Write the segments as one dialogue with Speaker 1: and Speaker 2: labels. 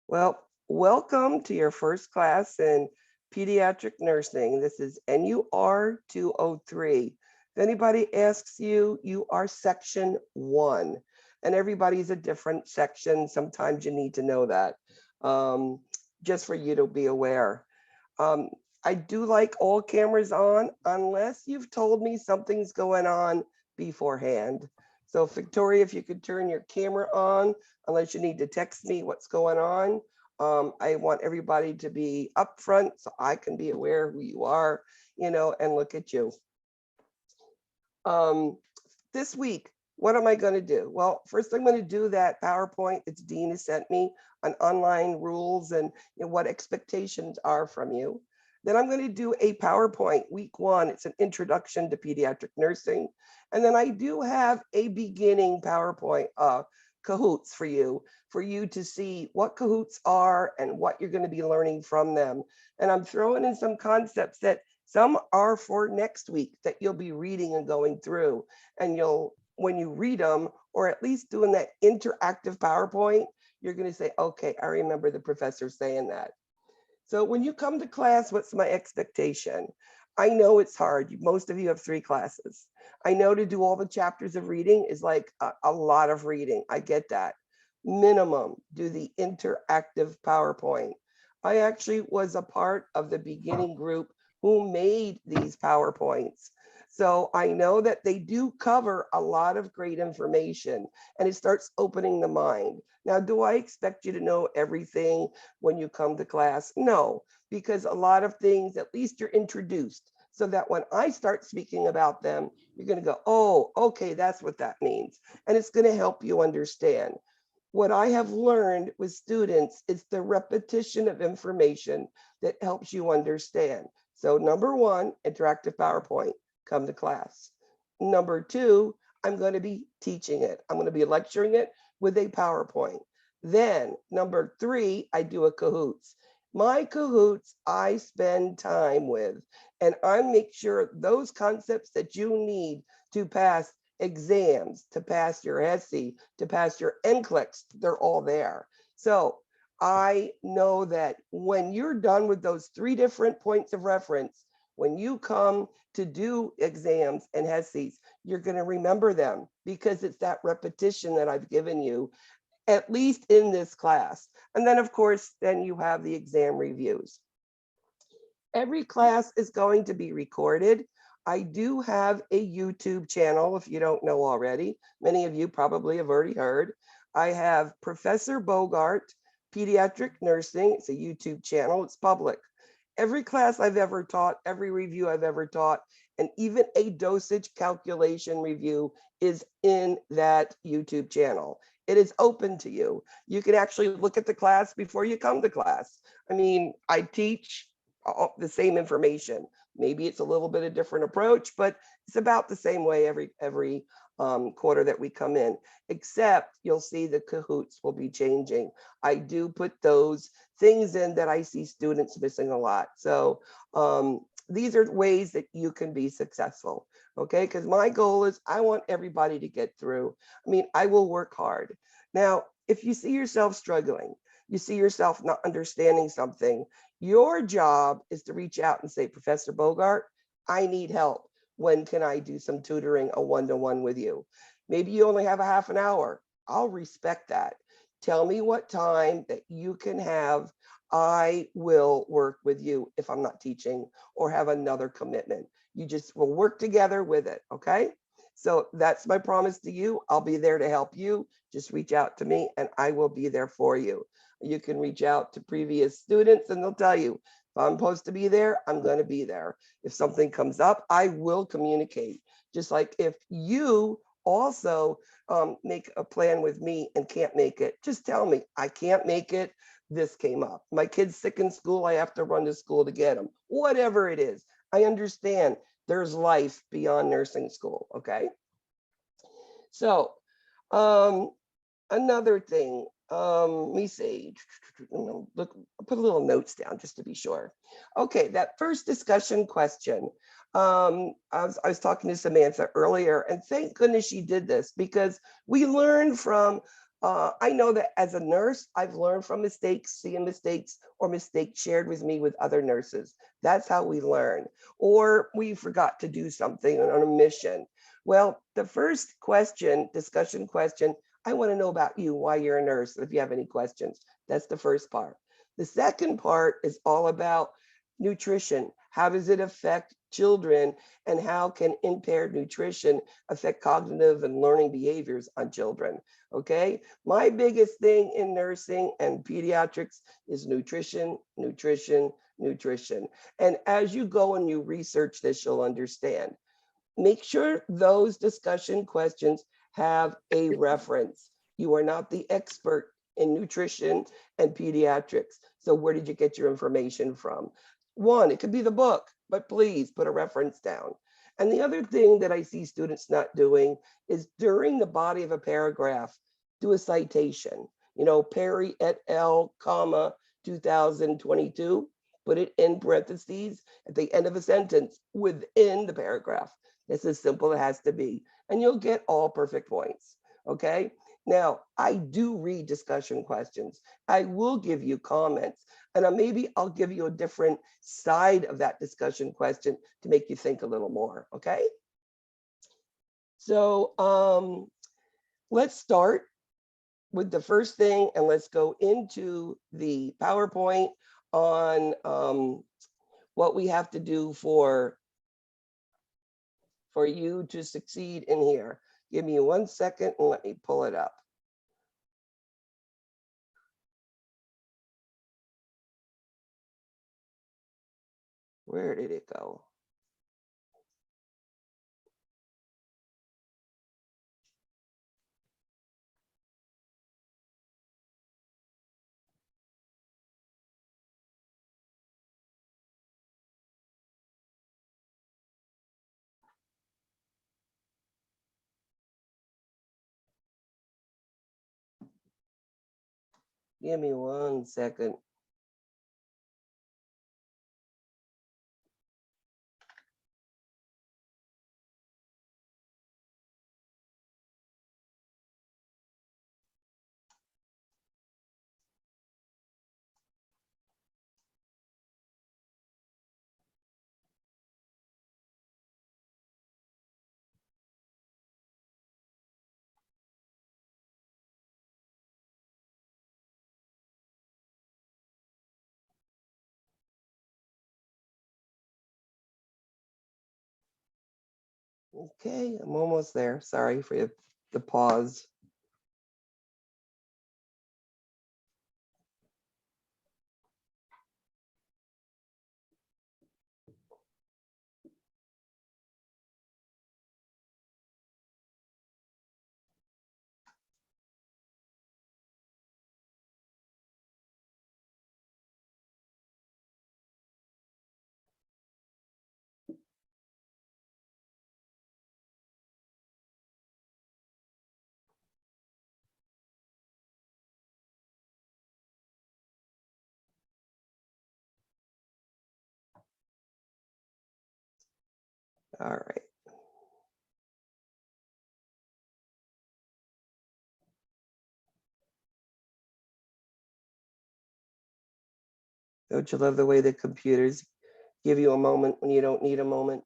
Speaker 1: Well, welcome to your first class in Pediatric Nursing. This is NUR203. If anybody asks you, you are section 1, and everybody's a different section. Sometimes you need to know that, just for you to be aware. I do like all cameras on unless you've told me something's going on beforehand. So Victoria, if you could turn your camera on, unless you need to text me what's going on. I want everybody to be upfront so I can be aware who you are, and look at you. This week, what am I going to do? Well, first I'm going to do that PowerPoint that Dean has sent me on online rules and what expectations are from you. Then I'm going to do a PowerPoint week 1. It's an introduction to pediatric nursing. And then I do have a beginning PowerPoint Kahoots for you to see what Kahoots are and what you're going to be learning from them. And I'm throwing in some concepts that some are for next week that you'll be reading and going through. And when you read them, or at least doing that interactive PowerPoint, you're going to say, okay, I remember the professor saying that. So when you come to class, what's my expectation? I know it's hard. Most of you have 3 classes. I know to do all the chapters of reading is like a lot of reading. I get that. Minimum, do the interactive PowerPoint. I actually was a part of the beginning group who made these PowerPoints. So I know that they do cover a lot of great information, and it starts opening the mind. Now, do I expect you to know everything when you come to class? No, because a lot of things, at least you're introduced, so that when I start speaking about them, you're going to go, oh, okay, that's what that means. And it's going to help you understand. What I have learned with students is the repetition of information that helps you understand. So number 1, interactive PowerPoint, come to class. Number 2, I'm going to be teaching it. I'm going to be lecturing it with a PowerPoint. Then number 3, I do a Kahoots. My Kahoots, I spend time with, and I make sure those concepts that you need to pass exams, to pass your HESI, to pass your NCLEX, they're all there. So I know that when you're done with those 3 different points of reference, when you come to do exams and HESIs, you're going to remember them because it's that repetition that I've given you, at least in this class. And then, of course, then you have the exam reviews. Every class is going to be recorded. I do have a YouTube channel, if you don't know already. Many of you probably have already heard. I have Professor Bogart, Pediatric Nursing. It's a YouTube channel. It's public. Every class I've ever taught, every review I've ever taught, and even a dosage calculation review is in that YouTube channel. It is open to you. You can actually look at the class before you come to class. I mean, I teach the same information. Maybe it's a little bit of different approach, but it's about the same way every quarter that we come in, except you'll see the Kahoots will be changing. I do put those things in that I see students missing a lot. So these are ways that you can be successful, okay? Because my goal is I want everybody to get through. I mean, I will work hard. Now, if you see yourself struggling, you see yourself not understanding something, your job is to reach out and say, Professor Bogart, I need help. When can I do some tutoring, a one-to-one with you? Maybe you only have a half an hour. I'll respect that. Tell me what time that you can have. I will work with you if I'm not teaching or have another commitment. You just will work together with it, okay? So that's my promise to you. I'll be there to help you. Just reach out to me and I will be there for you. You can reach out to previous students and they'll tell you, if I'm supposed to be there, I'm going to be there. If something comes up, I will communicate. Just like if you also make a plan with me and can't make it, just tell me, I can't make it. This came up. My kid's sick in school. I have to run to school to get him. Whatever it is, I understand there's life beyond nursing school, okay? So another thing, let me see. Look, I'll put a little notes down just to be sure. Okay, that first discussion question. I was talking to Samantha earlier, and thank goodness she did this because we learned from I know that as a nurse, I've learned from mistakes, seeing mistakes or mistakes shared with me with other nurses. That's how we learn. Or we forgot to do something on a mission. Well, the first question, discussion question, I want to know about you, why you're a nurse, if you have any questions. That's the first part. The second part is all about nutrition. How does it affect children, and how can impaired nutrition affect cognitive and learning behaviors on children? Okay, my biggest thing in nursing and pediatrics is nutrition, nutrition, nutrition. And as you go and you research this, you'll understand. Make sure those discussion questions have a reference. You are not the expert in nutrition and pediatrics. So where did you get your information from? One, it could be the book, but please put a reference down. And the other thing that I see students not doing is during the body of a paragraph, do a citation. You know, Perry et al., comma, 2022, put it in parentheses at the end of a sentence within the paragraph. It's as simple as it has to be, and you'll get all perfect points, okay? Now, I do read discussion questions. I will give you comments, and maybe I'll give you a different side of that discussion question to make you think a little more, okay? So let's start with the first thing, and let's go into the PowerPoint on what we have to do for you to succeed in here. Give me 1 second and let me pull it up. Where did it go? Give me 1 second. Okay, I'm almost there. Sorry for the pause. All right. Don't you love the way the computers give you a moment when you don't need a moment?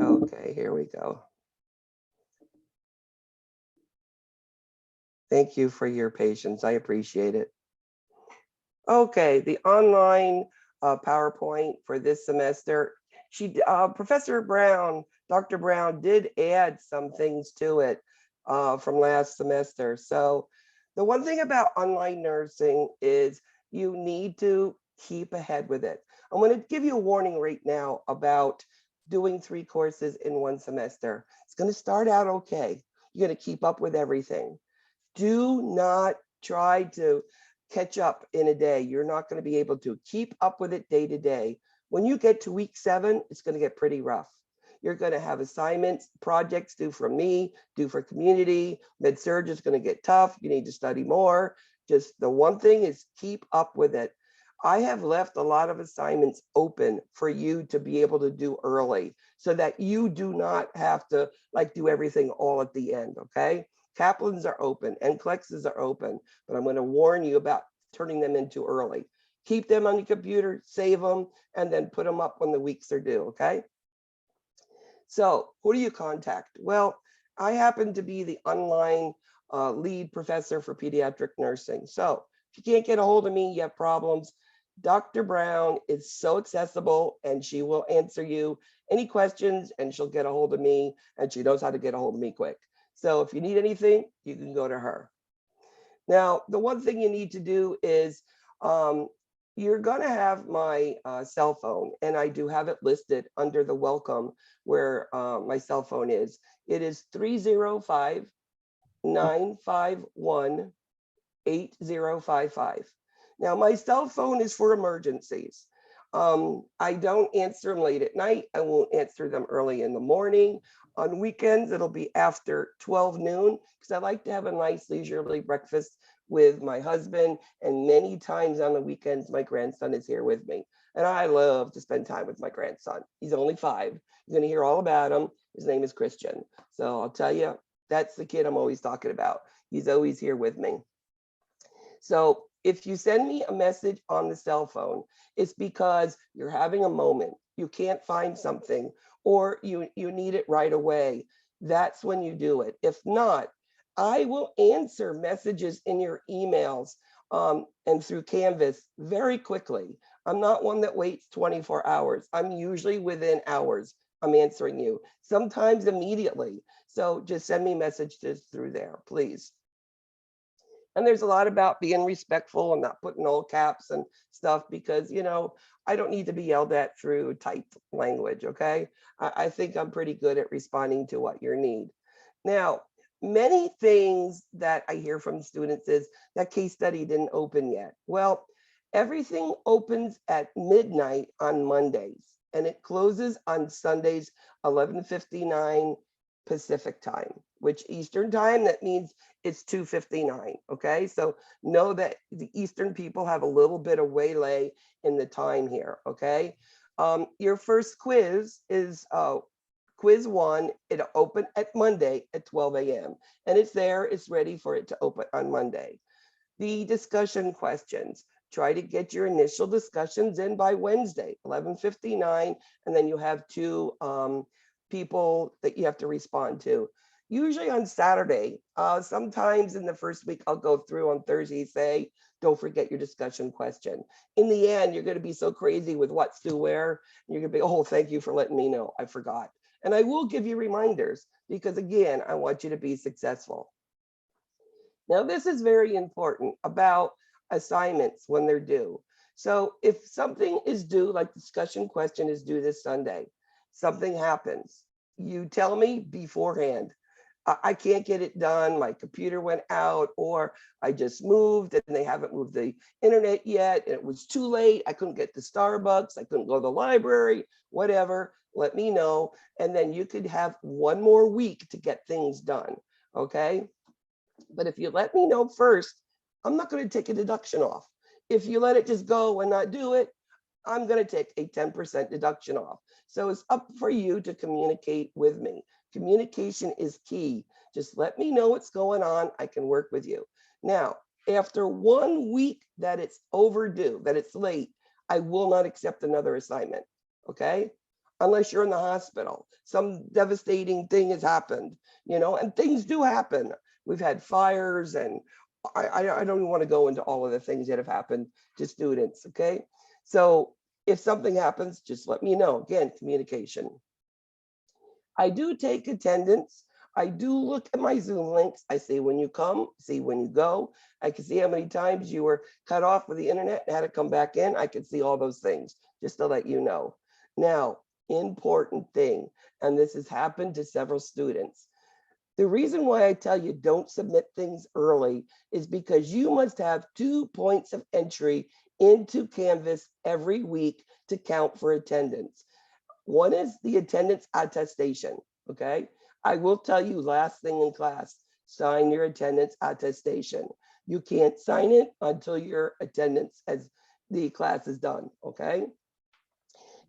Speaker 1: Okay, here we go. Thank you for your patience. I appreciate it. Okay, the online PowerPoint for this semester, Professor Brown, Dr. Brown did add some things to it from last semester. So the one thing about online nursing is you need to keep ahead with it. I'm going to give you a warning right now about doing 3 courses in 1 semester. It's going to start out okay. You're going to keep up with everything. Do not try to catch up in a day. You're not going to be able to keep up with it day to day. When you get to week 7, it's going to get pretty rough. You're going to have assignments, projects due from me, due for community. Med-surg is going to get tough. You need to study more. Just the one thing is keep up with it. I have left a lot of assignments open for you to be able to do early. so that you do not have to like do everything all at the end, okay? Kaplans are open and Klexes are open, but I'm going to warn you about turning them in too early. Keep them on your computer, save them, and then put them up when the weeks are due, okay? So who do you contact? Well, I happen to be the online lead professor for pediatric nursing. So if you can't get a hold of me, you have problems, Dr. Brown is so accessible and she will answer you any questions and she'll get a hold of me and she knows how to get a hold of me quick. So if you need anything, you can go to her. Now, the one thing you need to do is you're going to have my cell phone, and I do have it listed under the welcome where my cell phone is. It is 305-951-8055. Now, my cell phone is for emergencies. I don't answer them late at night. I won't answer them early in the morning. On weekends, it'll be after 12 noon because I like to have a nice leisurely breakfast with my husband. And many times on the weekends, my grandson is here with me. And I love to spend time with my grandson. He's only 5. You're going to hear all about him. His name is Christian. So I'll tell you, that's the kid I'm always talking about. He's always here with me. So if you send me a message on the cell phone, it's because you're having a moment, you can't find something, or you need it right away. That's when you do it. If not, I will answer messages in your emails and through Canvas very quickly. I'm not one that waits 24 hours. I'm usually within hours. I'm answering you, sometimes immediately. So just send me messages through there, please. And there's a lot about being respectful and not putting all caps and stuff because, you know, I don't need to be yelled at through typed language, okay? I think I'm pretty good at responding to what you need. Now, many things that I hear from students is that case study didn't open yet. Well, everything opens at midnight on Mondays and it closes on Sundays, 11:59 Pacific time, which Eastern time, that means it's 2:59, okay? So know that the Eastern people have a little bit of waylay in the time here, okay? Your first quiz is quiz 1. It'll open at Monday at 12 a.m. and it's there, it's ready for it to open on Monday. The discussion questions, try to get your initial discussions in by Wednesday, 11:59, and then you have 2 people that you have to respond to. Usually on Saturday, sometimes in the first week, I'll go through on Thursday, say, don't forget your discussion question. In the end, you're going to be so crazy with what's to where, you're going to be, oh, thank you for letting me know, I forgot. And I will give you reminders because again, I want you to be successful. Now, this is very important about assignments when they're due. So if something is due, like discussion question is due this Sunday, something happens, you tell me beforehand. I can't get it done, my computer went out, or I just moved and they haven't moved the internet yet, and it was too late, I couldn't get to Starbucks, I couldn't go to the library, whatever, let me know, and then you could have 1 more week to get things done, okay? But if you let me know first, I'm not going to take a deduction off. If you let it just go and not do it, I'm going to take a 10% deduction off. So it's up for you to communicate with me. Communication is key. Just let me know what's going on. I can work with you. Now, after 1 week that it's overdue, that it's late, I will not accept another assignment, okay? Unless you're in the hospital. Some devastating thing has happened, you know, and things do happen. We've had fires and I don't even want to go into all of the things that have happened to students, okay? So if something happens, just let me know. Again, communication. I do take attendance. I do look at my Zoom links. I see when you come, see when you go. I can see how many times you were cut off with the internet and had to come back in. I can see all those things, just to let you know. Now, important thing, and this has happened to several students. The reason why I tell you don't submit things early is because you must have 2 points of entry into Canvas every week to count for attendance. One is the attendance attestation, okay? I will tell you last thing in class, sign your attendance attestation. You can't sign it until your attendance as the class is done, okay?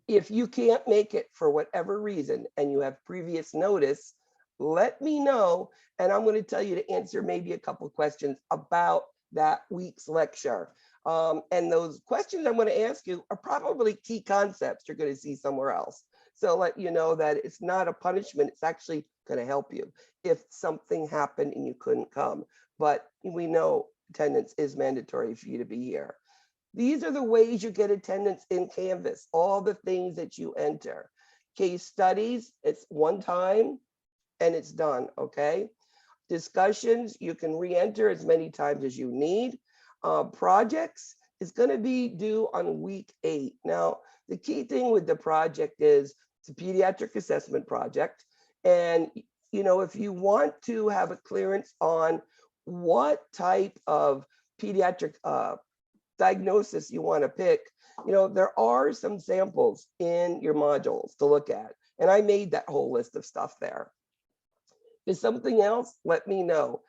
Speaker 1: If you can't make it for whatever reason and you have previous notice, let me know, and I'm going to tell you to answer maybe a couple questions about that week's lecture. And those questions I'm going to ask you are probably key concepts you're going to see somewhere else. So let you know that it's not a punishment, it's actually going to help you if something happened and you couldn't come. But we know attendance is mandatory for you to be here. These are the ways you get attendance in Canvas, all the things that you enter. Case studies, it's one time and it's done, okay? Discussions, you can re-enter as many times as you need. Projects is gonna be due on week 8. Now, the key thing with the project is it's a pediatric assessment project. And if you want to have a clearance on what type of pediatric diagnosis you want to pick, there are some samples in your modules to look at. And I made that whole list of stuff there. If there's something else, let me know.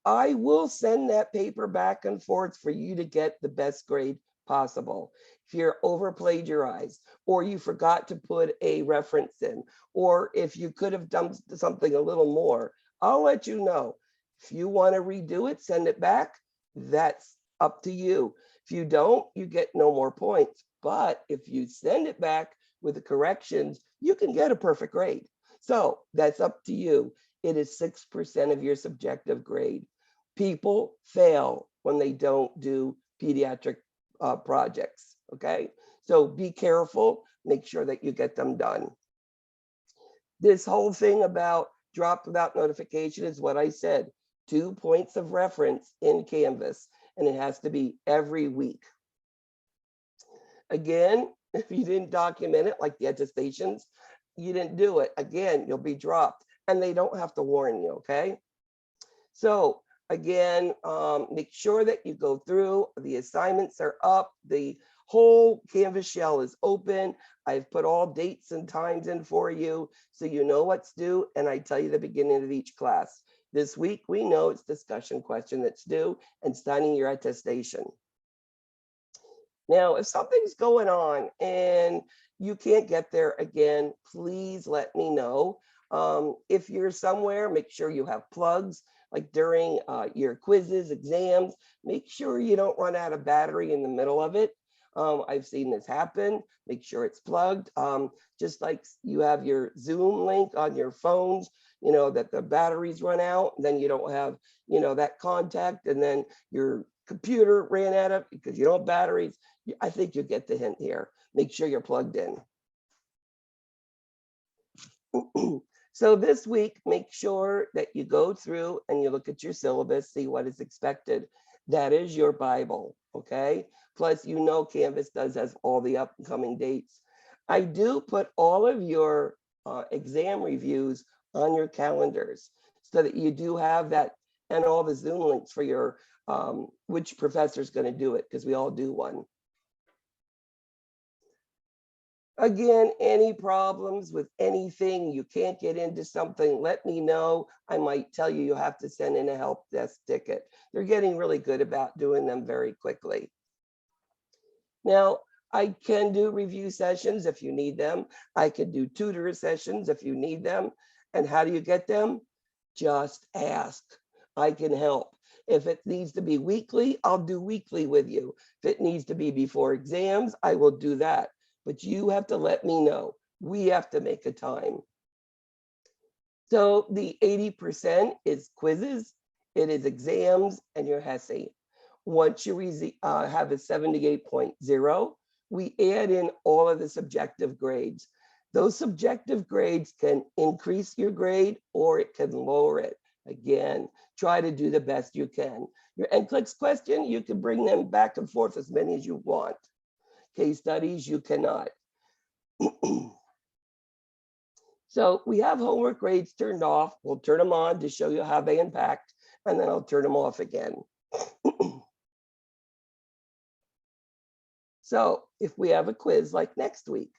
Speaker 1: I will send that paper back and forth for you to get the best grade possible. If you're over plagiarized, or you forgot to put a reference in, or if you could have done something a little more, I'll let you know. If you want to redo it, send it back. That's up to you. If you don't, you get no more points. But if you send it back with the corrections, you can get a perfect grade. So that's up to you. It is 6% of your subjective grade. People fail when they don't do pediatric projects, okay? So be careful, make sure that you get them done. This whole thing about dropped without notification is what I said, 2 points of reference in Canvas, and it has to be every week. Again, if you didn't document it, like the attestations, you didn't do it, again, you'll be dropped, and they don't have to warn you, okay? So again, make sure that you go through, the assignments are up, the whole Canvas shell is open. I've put all dates and times in for you, so you know what's due, and I tell you the beginning of each class. This week, we know it's discussion question that's due and signing your attestation. Now, if something's going on and you can't get there again, please let me know. If you're somewhere, make sure you have plugs, like during your quizzes, exams, make sure you don't run out of battery in the middle of it. I've seen this happen. Make sure it's plugged. Just like you have your Zoom link on your phones, that the batteries run out, then you don't have, that contact, and then your computer ran out of because you don't have batteries. I think you get the hint here. Make sure you're plugged in. So this week, make sure that you go through and you look at your syllabus, see what is expected. That is your Bible, okay? Plus, Canvas does have all the upcoming dates. I do put all of your exam reviews on your calendars so that you do have that, and all the Zoom links for your, which professor is going to do it, because we all do one. Again, any problems with anything, you can't get into something, let me know. I might tell you have to send in a help desk ticket. They're getting really good about doing them very quickly. Now, I can do review sessions if you need them. I can do tutor sessions if you need them. And how do you get them? Just ask. I can help. If it needs to be weekly, I'll do weekly with you. If it needs to be before exams, I will do that. But you have to let me know. We have to make a time. So the 80% is quizzes, it is exams, and your HESI. Once you have a 78.0, we add in all of the subjective grades. Those subjective grades can increase your grade or it can lower it. Again, try to do the best you can. Your NCLEX question, you can bring them back and forth as many as you want. Case studies, you cannot. So we have homework grades turned off. We'll turn them on to show you how they impact, and then I'll turn them off again. So if we have a quiz like next week,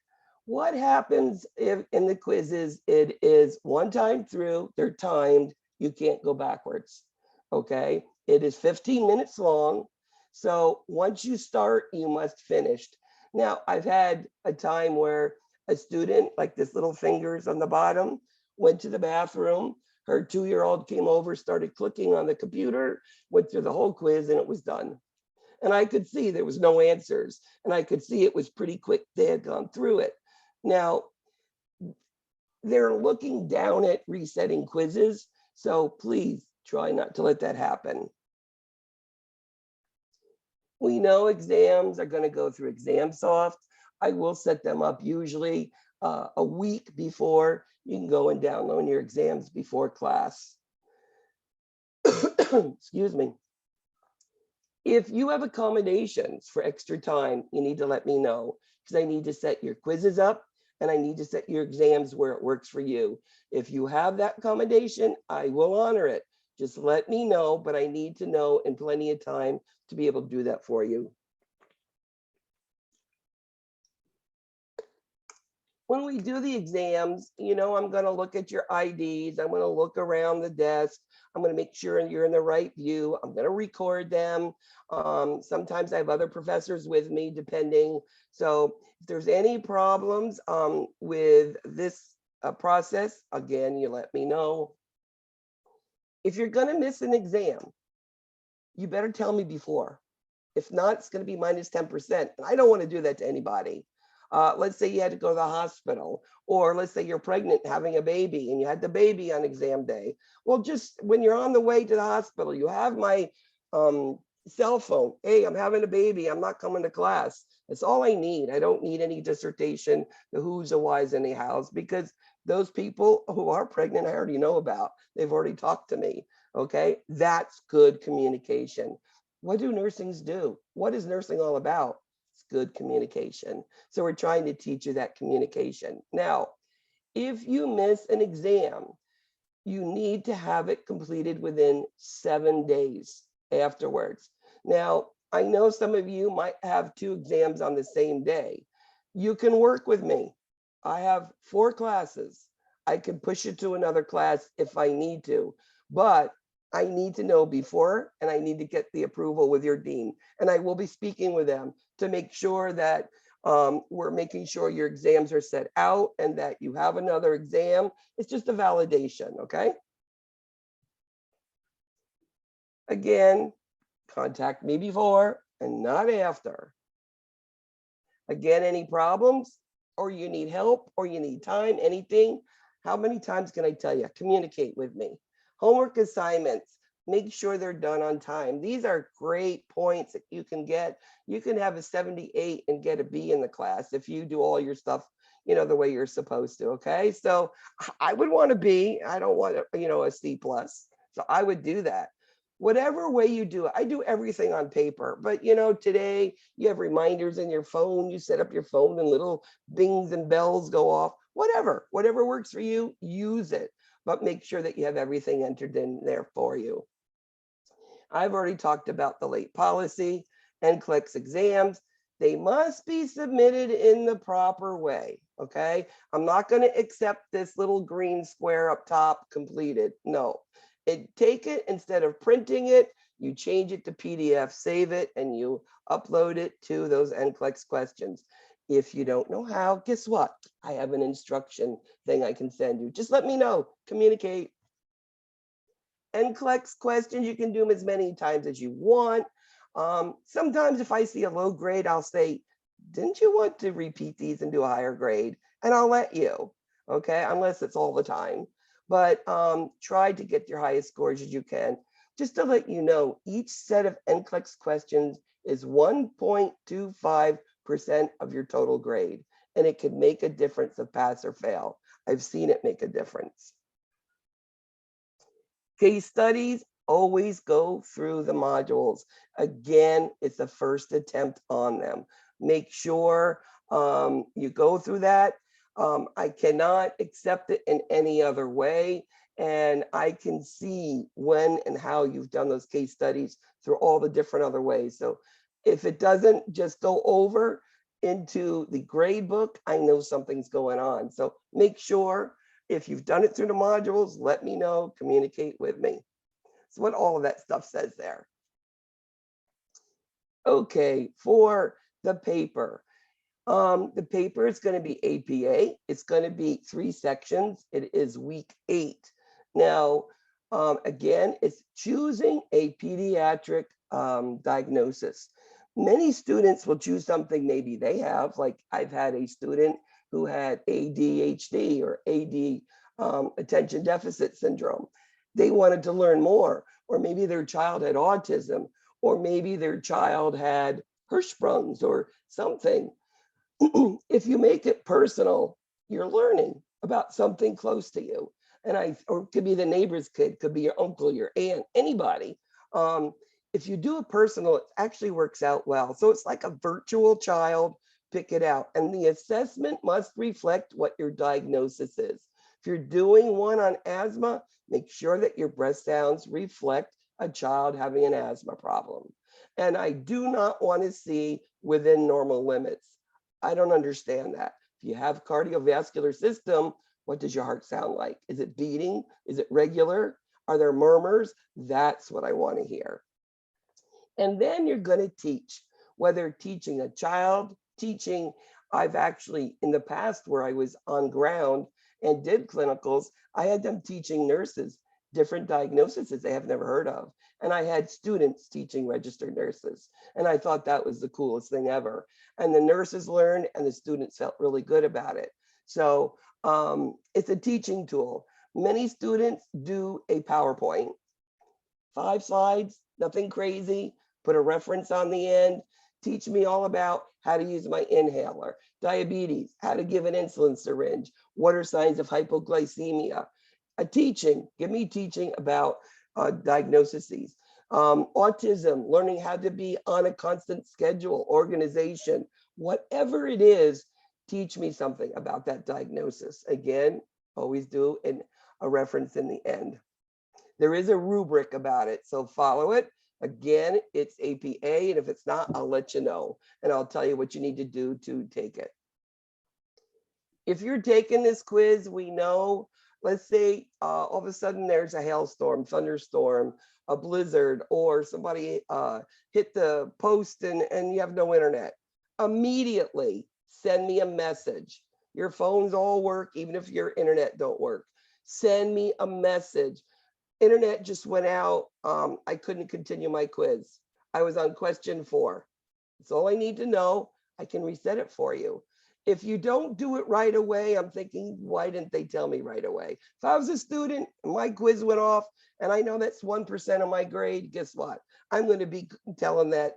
Speaker 1: what happens if in the quizzes, it is one time through, they're timed, you can't go backwards, okay? It is 15 minutes long. So once you start, you must finish. Now, I've had a time where a student, like this little fingers on the bottom, went to the bathroom. Her 2-year-old came over, started clicking on the computer, went through the whole quiz, and it was done. And I could see there was no answers. And I could see it was pretty quick. They had gone through it. Now, they're looking down at resetting quizzes. So please try not to let that happen. We know exams are going to go through ExamSoft. I will set them up usually a week before. You can go and download your exams before class. Excuse me. If you have accommodations for extra time, you need to let me know, because I need to set your quizzes up and I need to set your exams where it works for you. If you have that accommodation, I will honor it. Just let me know, but I need to know in plenty of time to be able to do that for you. When we do the exams, you know, I'm going to look at your IDs. I'm going to look around the desk. I'm going to make sure you're in the right view. I'm going to record them. Sometimes I have other professors with me, depending. So if there's any problems with this process, again, you let me know. If you're going to miss an exam, you better tell me before. If not, it's going to be minus 10%. And I don't want to do that to anybody. Let's say you had to go to the hospital, or let's say you're pregnant having a baby and you had the baby on exam day. Well, just when you're on the way to the hospital, you have my cell phone. Hey, I'm having a baby. I'm not coming to class. That's all I need. I don't need any dissertation, the who's, the whys, and the hows, because those people who are pregnant, I already know about. They've already talked to me. Okay, that's good communication. What do nursings do? What is nursing all about? It's good communication. So we're trying to teach you that communication. Now, if you miss an exam, you need to have it completed within 7 days afterwards. Now, I know some of you might have 2 exams on the same day. You can work with me. I have 4 classes. I can push you to another class if I need to, but I need to know before, and I need to get the approval with your dean. And I will be speaking with them to make sure that we're making sure your exams are set out and that you have another exam. It's just a validation, okay? Again, contact me before and not after. Again, any problems, or you need help, or you need time, anything, how many times can I tell you? Communicate with me. Homework assignments, make sure they're done on time. These are great points that you can get. You can have a 78 and get a B in the class if you do all your stuff, you know, the way you're supposed to, okay? So I would want a B. I don't want, you know, a C+. So I would do that. Whatever way you do it, I do everything on paper, but you know, today you have reminders in your phone, you set up your phone and little bings and bells go off, whatever works for you, use it, but make sure that you have everything entered in there for you. I've already talked about the late policy and NCLEX exams. They must be submitted in the proper way, okay? I'm not going to accept this little green square up top completed, no. Take it, instead of printing it, you change it to PDF, save it, and you upload it to those NCLEX questions. If you don't know how, guess what? I have an instruction thing I can send you. Just let me know, communicate. NCLEX questions, you can do them as many times as you want. Sometimes if I see a low grade, I'll say, didn't you want to repeat these and do a higher grade? And I'll let you, okay, unless it's all the time. But try to get your highest scores as you can. Just to let you know, each set of NCLEX questions is 1.25% of your total grade, and it can make a difference of pass or fail. I've seen it make a difference. Case studies, always go through the modules. Again, it's the first attempt on them. Make sure you go through that. I cannot accept it in any other way. And I can see when and how you've done those case studies through all the different other ways. So if it doesn't just go over into the grade book, I know something's going on. So make sure if you've done it through the modules, let me know, communicate with me. That's what all of that stuff says there. Okay, for the paper. The paper is going to be APA. It's going to be 3 sections. It is week 8. Now, again, it's choosing a pediatric diagnosis. Many students will choose something maybe they have, like I've had a student who had ADHD or AD, attention deficit syndrome. They wanted to learn more, or maybe their child had autism, or maybe their child had Hirschsprung's or something. If you make it personal, you're learning about something close to you. Or it could be the neighbor's kid, could be your uncle, your aunt, anybody. If you do it personal, it actually works out well. So it's like a virtual child, pick it out. And the assessment must reflect what your diagnosis is. If you're doing one on asthma, make sure that your breath sounds reflect a child having an asthma problem. And I do not want to see within normal limits. I don't understand that. If you have cardiovascular system, what does your heart sound like? Is it beating? Is it regular? Are there murmurs? That's what I want to hear. And then you're going to teach, whether teaching a child, teaching. I've actually, in the past where I was on ground and did clinicals, I had them teaching nurses different diagnoses they have never heard of. And I had students teaching registered nurses. And I thought that was the coolest thing ever. And the nurses learned and the students felt really good about it. So it's a teaching tool. Many students do a PowerPoint, 5 slides, nothing crazy, put a reference on the end, teach me all about how to use my inhaler, diabetes, how to give an insulin syringe, what are signs of hypoglycemia. Give me teaching about diagnoses. Autism, learning how to be on a constant schedule, organization, whatever it is, teach me something about that diagnosis. Again, always do a reference in the end. There is a rubric about it, so follow it. Again, it's APA, and if it's not, I'll let you know, and I'll tell you what you need to do to take it. If you're taking this quiz, we know, let's say all of a sudden there's a hailstorm, thunderstorm, a blizzard, or somebody hit the post and you have no internet. Immediately send me a message. Your phones all work, even if your internet don't work. Send me a message. Internet just went out. I couldn't continue my quiz. I was on question 4. That's all I need to know. I can reset it for you. If you don't do it right away, I'm thinking, why didn't they tell me right away? If I was a student and my quiz went off and I know that's 1% of my grade, guess what? I'm going to be telling that,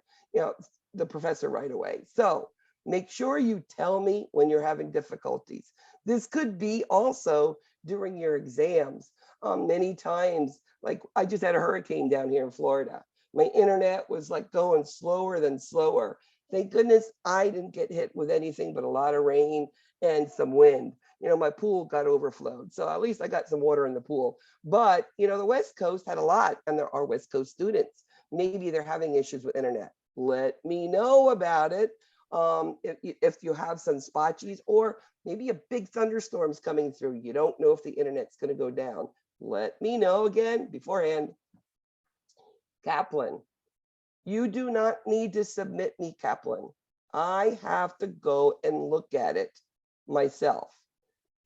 Speaker 1: the professor right away. So make sure you tell me when you're having difficulties. This could be also during your exams. Many times, like I just had a hurricane down here in Florida. My internet was like going slower than slower. Thank goodness I didn't get hit with anything but a lot of rain and some wind. My pool got overflowed. So at least I got some water in the pool. But, the West Coast had a lot, and there are West Coast students. Maybe they're having issues with internet. Let me know about it. If you have some spotchies, or maybe a big thunderstorm's coming through. You don't know if the internet's going to go down. Let me know again beforehand. Kaplan. You do not need to submit me Kaplan. I have to go and look at it myself.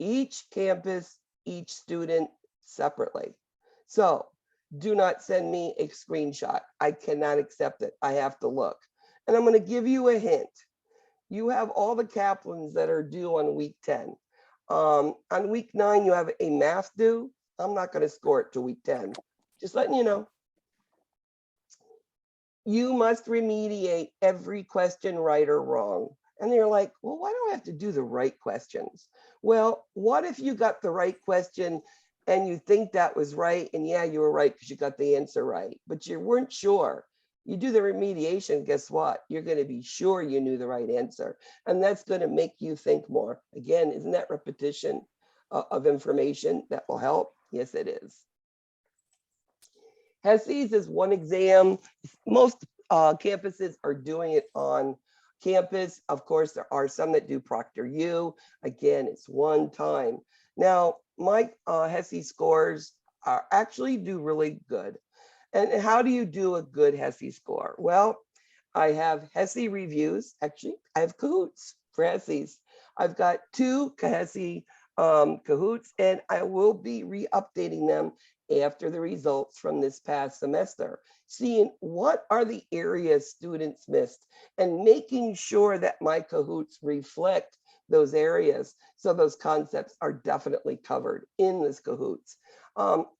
Speaker 1: Each campus, each student separately. So do not send me a screenshot. I cannot accept it. I have to look. And I'm going to give you a hint. You have all the Kaplans that are due on week 10. On week 9, you have a math due. I'm not going to score it to week 10. Just letting you know. You must remediate every question right or wrong. And you're like, well, why do I have to do the right questions? Well, what if you got the right question and you think that was right? And yeah, you were right because you got the answer right, but you weren't sure. You do the remediation, guess what? You're going to be sure you knew the right answer. And that's going to make you think more. Again, isn't that repetition of information that will help? Yes, it is. HESIs is one exam. Most campuses are doing it on campus. Of course, there are some that do ProctorU. Again, it's one time. Now, my HESI scores are actually do really good. And how do you do a good HESI score? Well, I have HESI reviews. Actually, I have Kahoots. for HESIs. I've got 2 HESI Kahoots, and I will be re-updating them after the results from this past semester, seeing what are the areas students missed and making sure that my Kahoots reflect those areas. So those concepts are definitely covered in this Kahoots.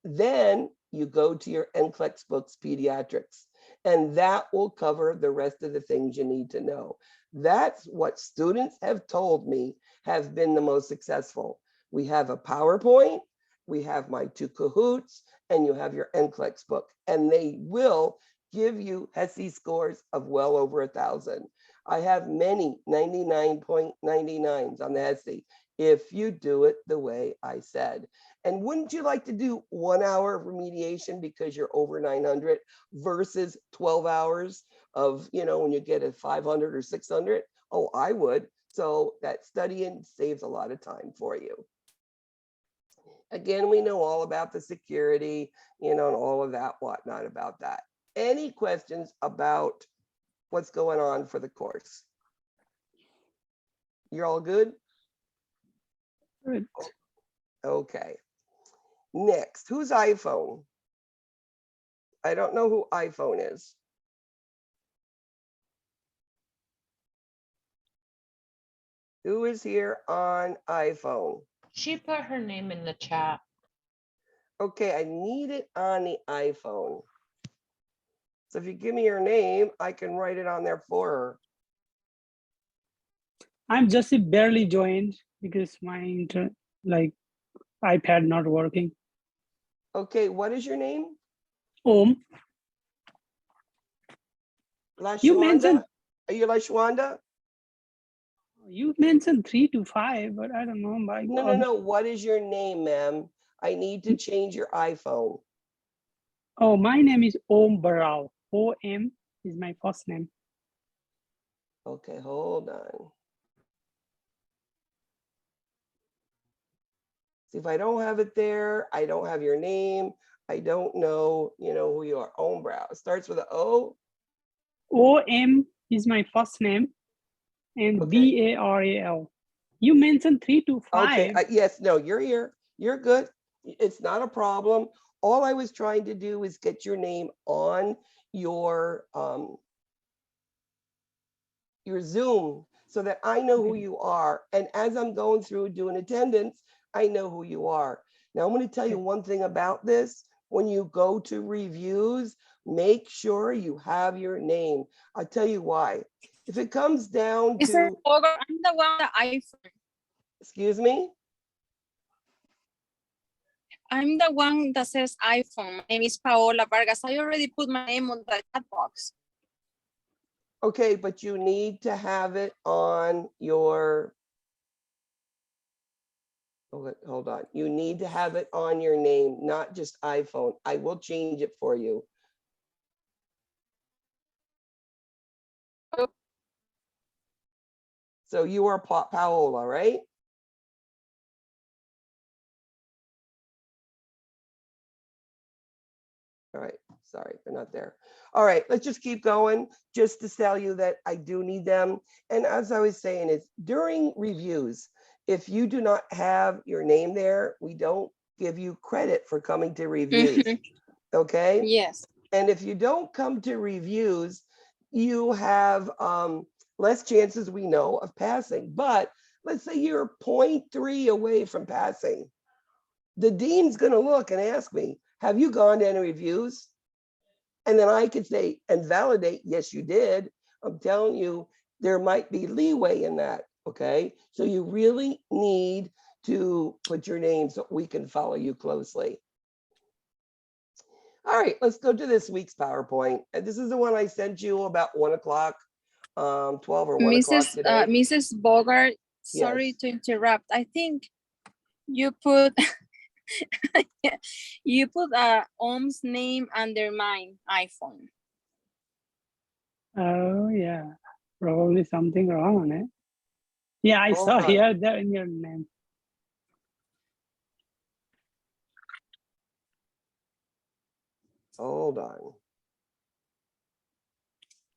Speaker 1: Then you go to your NCLEX books, Pediatrics, and that will cover the rest of the things you need to know. That's what students have told me have been the most successful. We have a PowerPoint, we have my 2 Kahoots, and you have your NCLEX book, and they will give you HESI scores of well over 1,000. I have many 99.99s on the HESI if you do it the way I said. And wouldn't you like to do 1 hour of remediation because you're over 900 versus 12 hours of, when you get a 500 or 600? Oh, I would. So that studying saves a lot of time for you. Again, we know all about the security, and all of that, whatnot about that. Any questions about what's going on for the course? You're all good?
Speaker 2: Good.
Speaker 1: Okay. Next, who's iPhone? I don't know who iPhone is. Who is here on iPhone?
Speaker 3: She put her name in the chat.
Speaker 1: Okay, I need it on the iPhone. So if you give me your name, I can write it on there for her.
Speaker 2: I'm just barely joined because my iPad not working.
Speaker 1: Okay, what is your name?
Speaker 2: You mentioned
Speaker 1: LaShawanda? Are you LaShawanda?
Speaker 2: you mentioned 3 to 5, but I don't know.
Speaker 1: No. What is your name, ma'am? I need to change your iPhone.
Speaker 2: Oh, my name is Om Barao. OM is my first name.
Speaker 1: Okay, hold on. See, if I don't have it there, I don't have your name. I don't know, who you are. Om Brow. It starts with an O.
Speaker 2: OM is my first name, and
Speaker 1: Okay.
Speaker 2: BARAL. You mentioned 3 to 5.
Speaker 1: Okay, yes, no, you're here. You're good. It's not a problem. All I was trying to do is get your name on your Zoom so that I know who you are. And as I'm going through doing attendance, I know who you are. Now, I'm going to tell you one thing about this. When you go to reviews, make sure you have your name. I'll tell you why. If it comes down
Speaker 4: Mr.
Speaker 1: to,
Speaker 4: Boger, I'm the one that
Speaker 1: excuse me?
Speaker 4: I'm the one that says iPhone. My name is Paola Vargas. I already put my name on the chat box.
Speaker 1: Okay, but you need to have it on your, hold on. You need to have it on your name, not just iPhone. I will change it for you.
Speaker 4: Oh.
Speaker 1: So you are Paola, right? All right, sorry, they're not there. All right, let's just keep going just to tell you that I do need them. And as I was saying, is during reviews, if you do not have your name there, we don't give you credit for coming to reviews. Okay?
Speaker 4: Yes.
Speaker 1: And if you don't come to reviews, you have less chances, we know, of passing. But let's say you're 0.3 away from passing. The dean's going to look and ask me, have you gone to any reviews? And then I could say and validate, yes, you did. I'm telling you, there might be leeway in that. Okay. So you really need to put your name so we can follow you closely. All right, let's go to this week's PowerPoint. And this is the one I sent you about 1 o'clock, 12 or 1 o'clock today.
Speaker 4: Mrs. Bogart, sorry
Speaker 1: Yes.
Speaker 4: to interrupt. I think you put you put Om's name under my iPhone.
Speaker 2: Oh yeah, probably something wrong on it. Yeah, I saw here that in your name.
Speaker 1: Hold on.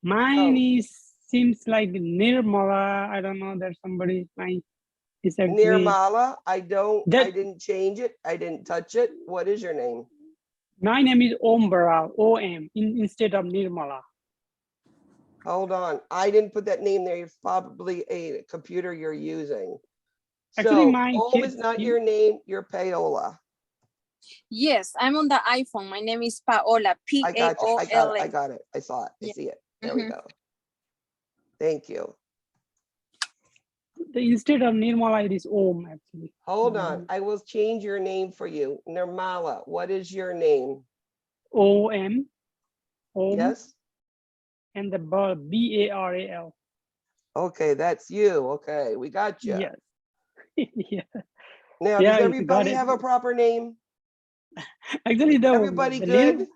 Speaker 2: Mine is seems like Nirmala. I don't know. There's somebody my is actually
Speaker 1: Nirmala, I
Speaker 2: that
Speaker 1: didn't change it. I didn't touch it. What is your name?
Speaker 2: my name is Om Baral, OM instead of Nirmala.
Speaker 1: Hold on. I didn't put that name there. It's probably a computer you're using.
Speaker 2: Actually,
Speaker 1: So
Speaker 2: my
Speaker 1: Om
Speaker 2: kids,
Speaker 1: is not your name. You're Paola.
Speaker 4: Yes, I'm on the iPhone. My name is Paola,
Speaker 1: I got you. I got it.
Speaker 4: Paola.
Speaker 1: I got it. I saw it. I
Speaker 4: Yeah.
Speaker 1: see it. There we
Speaker 4: Mhm.
Speaker 1: go. Thank you.
Speaker 2: instead of Nirmala, it is Om actually.
Speaker 1: Hold on. I will change your name for you. Nirmala, what is your name?
Speaker 2: OM, Om,
Speaker 1: Yes?
Speaker 2: and the Baral, BARAL.
Speaker 1: Okay, that's you. Okay, we got you.
Speaker 2: Yes. yeah.
Speaker 1: Now,
Speaker 2: Yeah,
Speaker 1: does
Speaker 2: it's got
Speaker 1: everybody
Speaker 2: it.
Speaker 1: have a proper name?
Speaker 2: Actually,
Speaker 1: Everybody
Speaker 2: the
Speaker 1: good?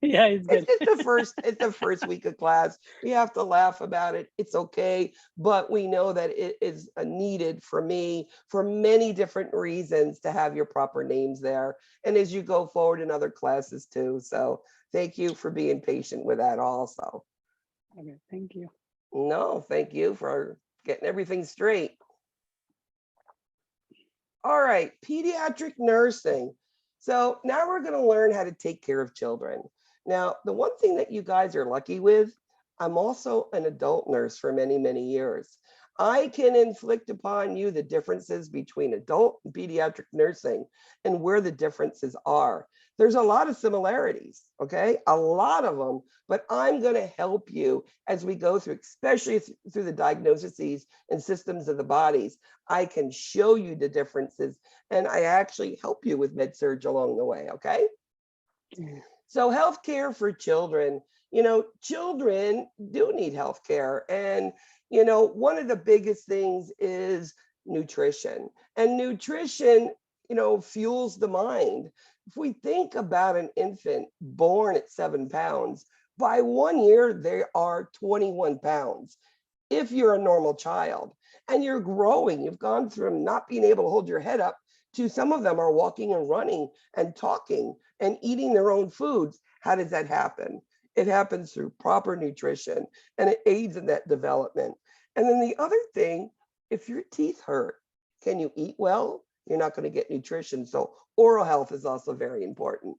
Speaker 2: yeah, it's good.
Speaker 1: It's the first week of class. We have to laugh about it. It's okay, but we know that it is needed for me for many different reasons to have your proper names there. And as you go forward in other classes too. So thank you for being patient with that also.
Speaker 2: Okay, thank you.
Speaker 1: No, thank you for getting everything straight. All right, pediatric nursing. So now we're going to learn how to take care of children. Now, the one thing that you guys are lucky with, I'm also an adult nurse for many, many years. I can inflict upon you the differences between adult and pediatric nursing and where the differences are. There's a lot of similarities, okay? A lot of them, but I'm going to help you as we go through, especially through the diagnoses and systems of the bodies. I can show you the differences and I actually help you with med-surg along the way, okay? So healthcare for children, children do need healthcare. And, one of the biggest things is nutrition. And nutrition, fuels the mind. If we think about an infant born at 7 pounds, by 1 year, they are 21 pounds. If you're a normal child and you're growing, you've gone from not being able to hold your head up to some of them are walking and running and talking and eating their own foods. How does that happen? It happens through proper nutrition and it aids in that development. And then the other thing, if your teeth hurt, can you eat well? You're not going to get nutrition. So oral health is also very important.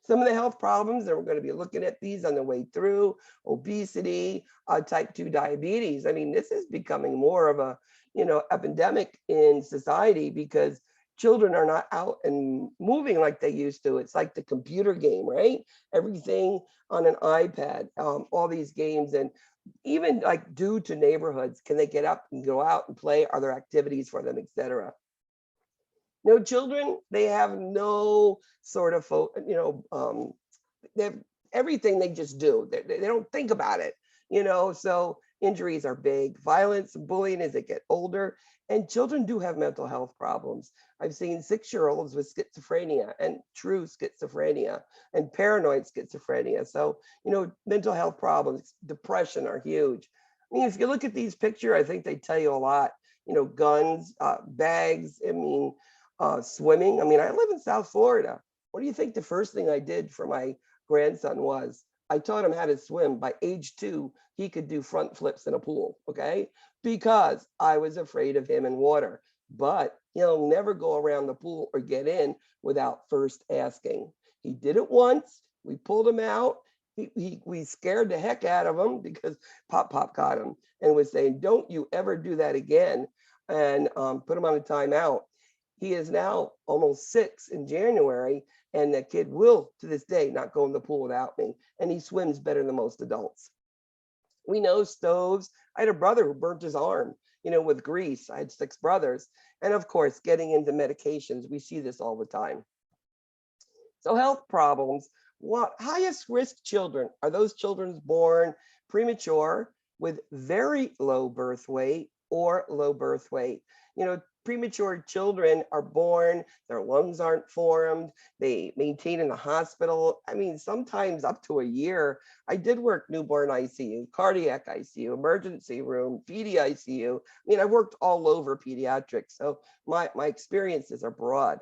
Speaker 1: Some of the health problems, and we're going to be looking at these on the way through: obesity, type 2 diabetes. I mean, this is becoming more of a, epidemic in society because children are not out and moving like they used to. It's like the computer game, right? Everything on an iPad, all these games, and even like due to neighborhoods, can they get up and go out and play? Are there activities for them, etc.? No, children, they have no sort of, they have everything they just do. They don't think about it, so injuries are big. Violence, bullying as they get older, and children do have mental health problems. I've seen 6-year-olds with schizophrenia and true schizophrenia and paranoid schizophrenia. So, mental health problems, depression are huge. I mean, if you look at these pictures, I think they tell you a lot, guns, bags, swimming. I mean, I live in South Florida. What do you think the first thing I did for my grandson was? I taught him how to swim. By age 2, he could do front flips in a pool, okay? Because I was afraid of him in water. But he'll never go around the pool or get in without first asking. He did it once. We pulled him out. We scared the heck out of him because Pop got him and was saying, "Don't you ever do that again," and put him on a timeout. He is now almost 6 in January, and the kid will, to this day, not go in the pool without me. And he swims better than most adults. We know stoves. I had a brother who burnt his arm, with grease. I had 6 brothers. And of course, getting into medications, we see this all the time. So health problems, what highest risk children are those children born premature with very low birth weight or low birth weight. Premature children are born, their lungs aren't formed, they maintain in the hospital. I mean, sometimes up to a year. I did work newborn ICU, cardiac ICU, emergency room, PD ICU. I mean, I worked all over pediatrics. So my experiences are broad.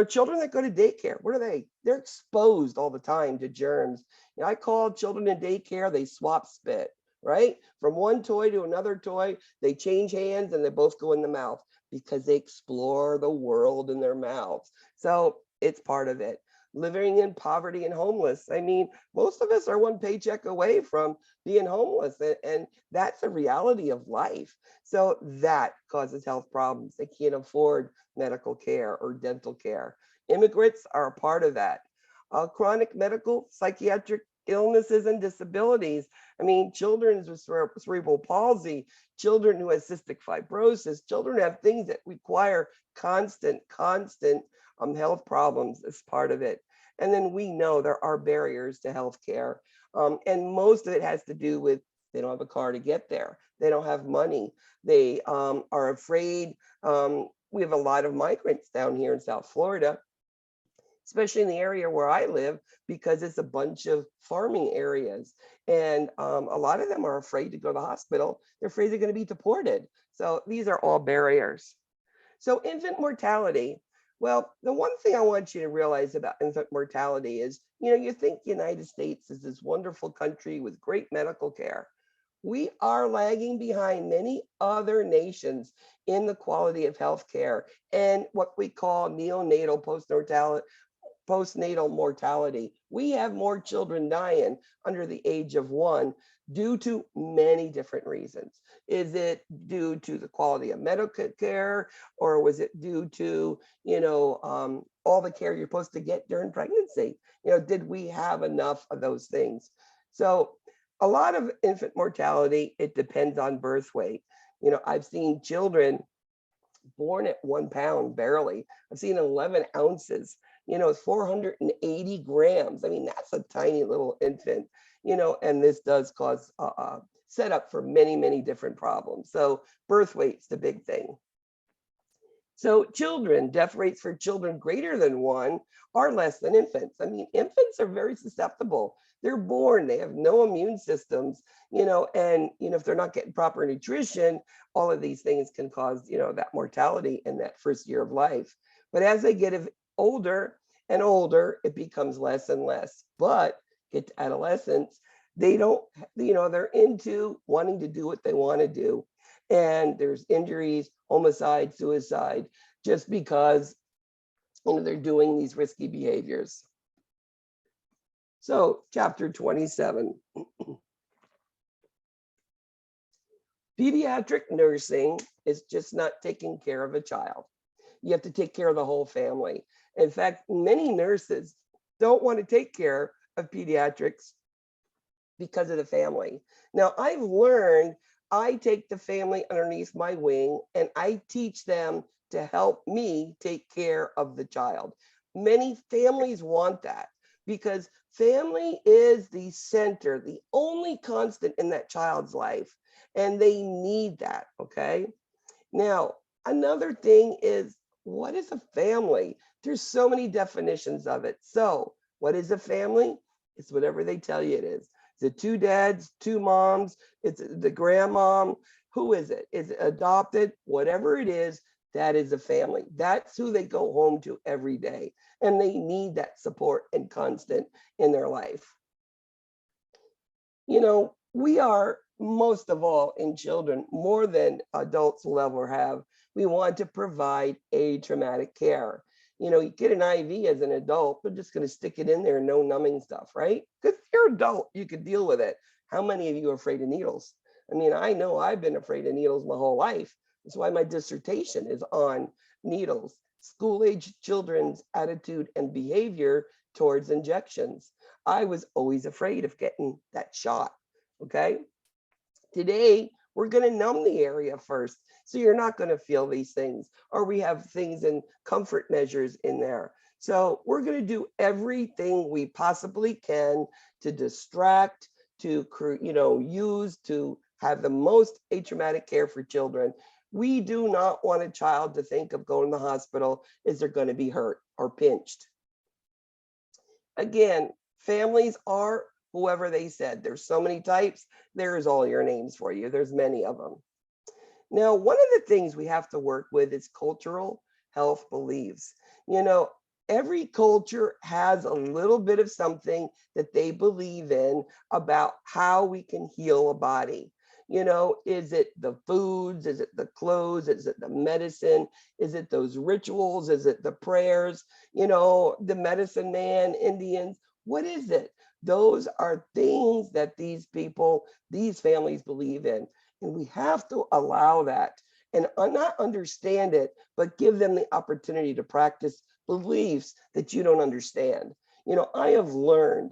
Speaker 1: Children that go to daycare, what are they? They're exposed all the time to germs. I call children in daycare, they swap spit. right? From one toy to another toy, they change hands and they both go in the mouth because they explore the world in their mouths. So it's part of it. Living in poverty and homeless. I mean, most of us are one paycheck away from being homeless, and that's a reality of life. So that causes health problems. They can't afford medical care or dental care. Immigrants are a part of that. Chronic medical, psychiatric illnesses and disabilities. I mean, children with cerebral palsy, children who have cystic fibrosis, children have things that require constant health problems as part of it. And then we know there are barriers to healthcare. And most of it has to do with they don't have a car to get there. They don't have money. They are afraid. We have a lot of migrants down here in South Florida, especially in the area where I live, because it's a bunch of farming areas. And a lot of them are afraid to go to the hospital. They're afraid they're going to be deported. So these are all barriers. So infant mortality. Well, the one thing I want you to realize about infant mortality is, you think the United States is this wonderful country with great medical care. We are lagging behind many other nations in the quality of health care and what we call neonatal postnatal mortality. We have more children dying under the age of 1 due to many different reasons. Is it due to the quality of medical care, or was it due to, all the care you're supposed to get during pregnancy? Did we have enough of those things? So a lot of infant mortality, it depends on birth weight. I've seen children born at 1 pound, barely. I've seen 11 ounces. It's 480 grams. I mean, that's a tiny little infant, and this does cause setup for many different problems. So birth weight's the big thing. So death rates for children greater than 1 are less than infants. I mean, infants are very susceptible. They're born, they have no immune systems, and, if they're not getting proper nutrition, all of these things can cause, that mortality in that first year of life. But as they get older and older, it becomes less and less. But get to adolescence, they don't, they're into wanting to do what they want to do. And there's injuries, homicide, suicide, just because they're doing these risky behaviors. So chapter 27. Pediatric nursing is just not taking care of a child. You have to take care of the whole family. In fact, many nurses don't want to take care of pediatrics because of the family. Now, I've learned I take the family underneath my wing and I teach them to help me take care of the child. Many families want that because family is the center, the only constant in that child's life, and they need that, okay? Now, another thing is, what is a family? There's so many definitions of it. So what is a family? It's whatever they tell you it is. Is it 2 dads, 2 moms? It's the grandmom? Who is it? Is it adopted? Whatever it is, that is a family. That's who they go home to every day. And they need that support and constant in their life. We are, most of all in children, more than adults will ever have, we want to provide atraumatic care. You get an IV as an adult, they're just going to stick it in there, no numbing stuff, right? Because you're an adult, you could deal with it. How many of you are afraid of needles? I mean, I know I've been afraid of needles my whole life. That's why my dissertation is on needles, school-age children's attitude and behavior towards injections. I was always afraid of getting that shot, okay? Today, we're going to numb the area first, so you're not going to feel these things, or we have things and comfort measures in there. So we're going to do everything we possibly can to distract, to use to have the most atraumatic care for children. We do not want a child to think of going to the hospital as they're going to be hurt or pinched. Again, families are whoever they said. There's so many types. There's all your names for you. There's many of them. Now, one of the things we have to work with is cultural health beliefs. every culture has a little bit of something that they believe in about how we can heal a body. You know, is it the foods? Is it the clothes? Is it the medicine? Is it those rituals? Is it the prayers? You know, the medicine man, Indians, what is it? Those are things that these people, these families believe in. And we have to allow that and not understand it, but give them the opportunity to practice beliefs that you don't understand. You know, I have learned,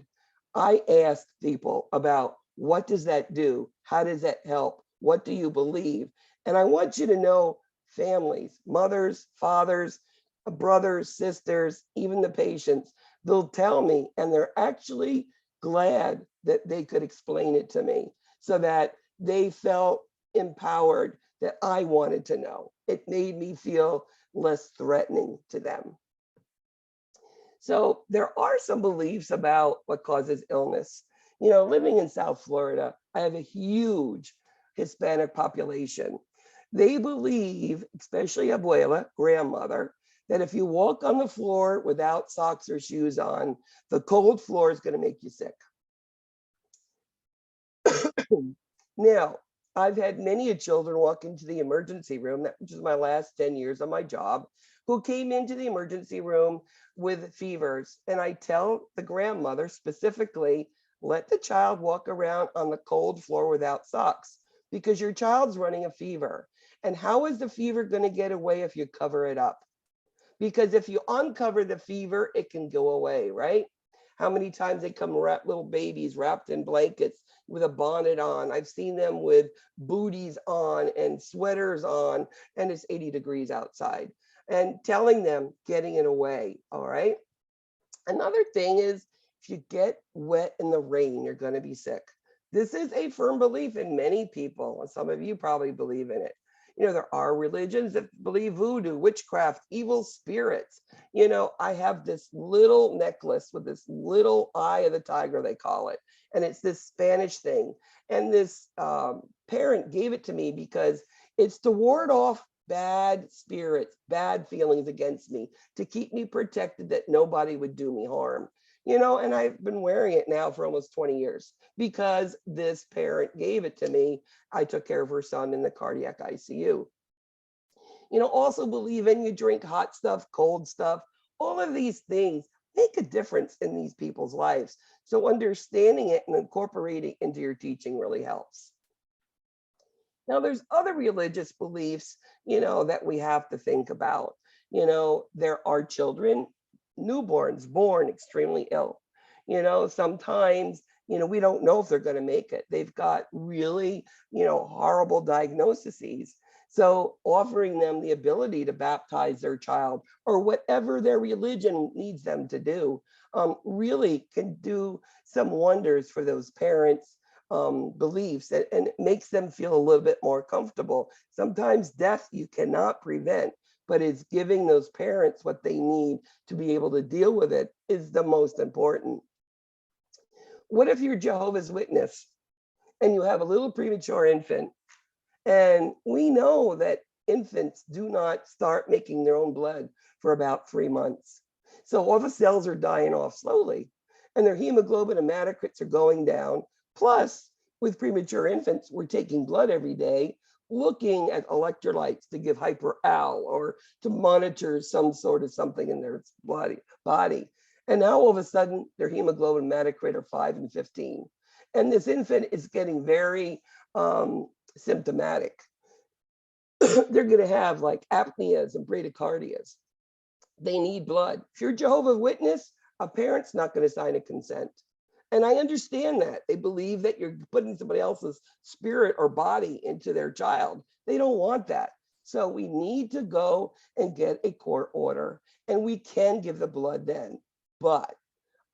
Speaker 1: I ask people about what does that do? How does that help? What do you believe? And I want you to know families, mothers, fathers, brothers, sisters, even the patients, they'll tell me, and they're actually glad that they could explain it to me so that they felt empowered that I wanted to know. It made me feel less threatening to them. So there are some beliefs about what causes illness. You know, living in South Florida, I have a huge Hispanic population. They believe, especially abuela, grandmother, that if you walk on the floor without socks or shoes on, the cold floor is going to make you sick. Now, I've had many children walk into the emergency room, which is my last 10 years of my job, who came into the emergency room with fevers. And I tell the grandmother specifically, let the child walk around on the cold floor without socks because your child's running a fever. And how is the fever going to get away if you cover it up? Because if you uncover the fever, it can go away, right? How many times they come little babies wrapped in blankets with a bonnet on. I've seen them with booties on and sweaters on, and it's 80 degrees outside. And telling them, getting it away, all right? Another thing is, if you get wet in the rain, you're going to be sick. This is a firm belief in many people, and some of you probably believe in it. You know, there are religions that believe voodoo, witchcraft, evil spirits. You know, I have this little necklace with this little eye of the tiger, they call it. And it's this Spanish thing. And this parent gave it to me because it's to ward off bad spirits, bad feelings against me, to keep me protected that nobody would do me harm. You know, and I've been wearing it now for almost 20 years because this parent gave it to me. I took care of her son in the cardiac ICU. You know, also believe in you drink hot stuff, cold stuff, all of these things make a difference in these people's lives. So understanding it and incorporating it into your teaching really helps. Now, there's other religious beliefs, you know, that we have to think about. You know, there are children, newborns born extremely ill. You know, sometimes, you know, we don't know if they're going to make it. They've got really, you know, horrible diagnoses. So offering them the ability to baptize their child or whatever their religion needs them to do really can do some wonders for those parents' beliefs, and it makes them feel a little bit more comfortable. Sometimes death you cannot prevent, but it's giving those parents what they need to be able to deal with it is the most important. What if you're Jehovah's Witness and you have a little premature infant? And we know that infants do not start making their own blood for about 3 months. So all the cells are dying off slowly and their hemoglobin hematocrits are going down. Plus, with premature infants, we're taking blood every day, looking at electrolytes to give hyper-al or to monitor some sort of something in their body. And now all of a sudden, their hemoglobin hematocrit are 5 and 15. And this infant is getting very symptomatic. They're going to have like apneas and bradycardias. They need blood. If you're Jehovah's Witness, a parent's not going to sign a consent. And I understand that. They believe that you're putting somebody else's spirit or body into their child. They don't want that. So we need to go and get a court order, and we can give the blood then. But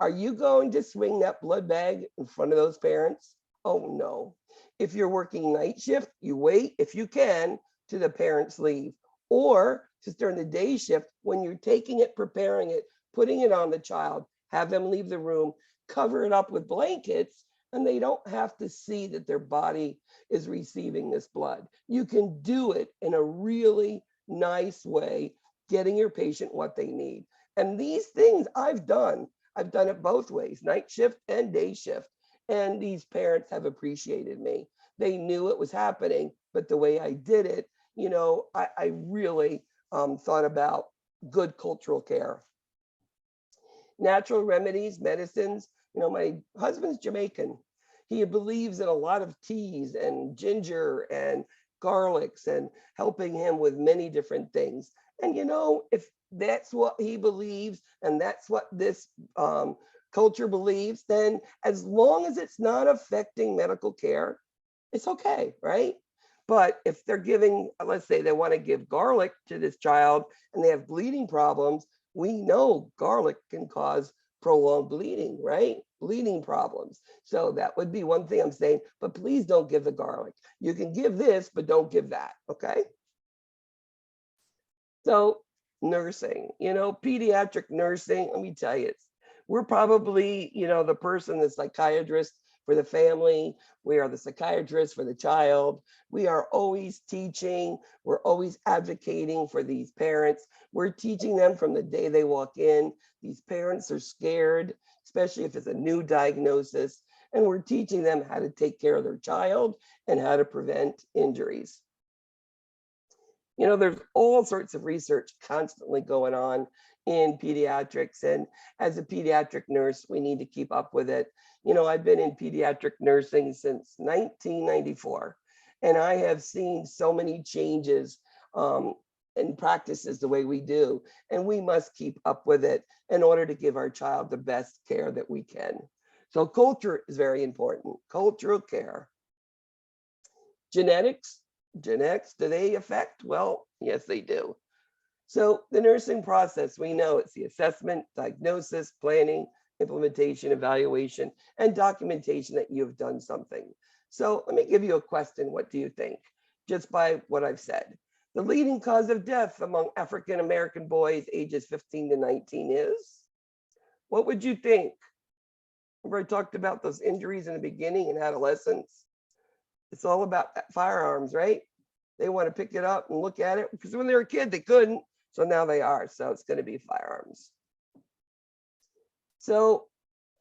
Speaker 1: are you going to swing that blood bag in front of those parents? Oh, no. If you're working night shift, you wait, if you can, to the parents leave. Or just during the day shift, when you're taking it, preparing it, putting it on the child, have them leave the room, cover it up with blankets, and they don't have to see that their body is receiving this blood. You can do it in a really nice way, getting your patient what they need. And these things I've done it both ways, night shift and day shift. And these parents have appreciated me. They knew it was happening, but the way I did it, you know, I really thought about good cultural care. Natural remedies, medicines. You know, my husband's Jamaican. He believes in a lot of teas and ginger and garlics and helping him with many different things. And, you know, if that's what he believes and that's what this culture believes, then as long as it's not affecting medical care, it's okay, right? But if they're giving, let's say they want to give garlic to this child and they have bleeding problems, we know garlic can cause prolonged bleeding, right? Bleeding problems. So that would be one thing I'm saying, but please don't give the garlic. You can give this, but don't give that, okay? So nursing, you know, pediatric nursing, let me tell you, we're probably, you know, the person, the psychiatrist for the family. We are the psychiatrist for the child. We are always teaching. We're always advocating for these parents. We're teaching them from the day they walk in. These parents are scared, especially if it's a new diagnosis. And we're teaching them how to take care of their child and how to prevent injuries. You know, there's all sorts of research constantly going on in pediatrics. And as a pediatric nurse, we need to keep up with it. You know, I've been in pediatric nursing since 1994, and I have seen so many changes in practices the way we do, and we must keep up with it in order to give our child the best care that we can. So culture is very important, cultural care. Genetics, do they affect? Well, yes, they do. So the nursing process, we know it's the assessment, diagnosis, planning, implementation, evaluation, and documentation that you've done something. So let me give you a question. What do you think? Just by what I've said. The leading cause of death among African-American boys ages 15 to 19 is? What would you think? Remember I talked about those injuries in the beginning in adolescence? It's all about firearms, right? They want to pick it up and look at it because when they were a kid, they couldn't. So now they are. So it's going to be firearms. So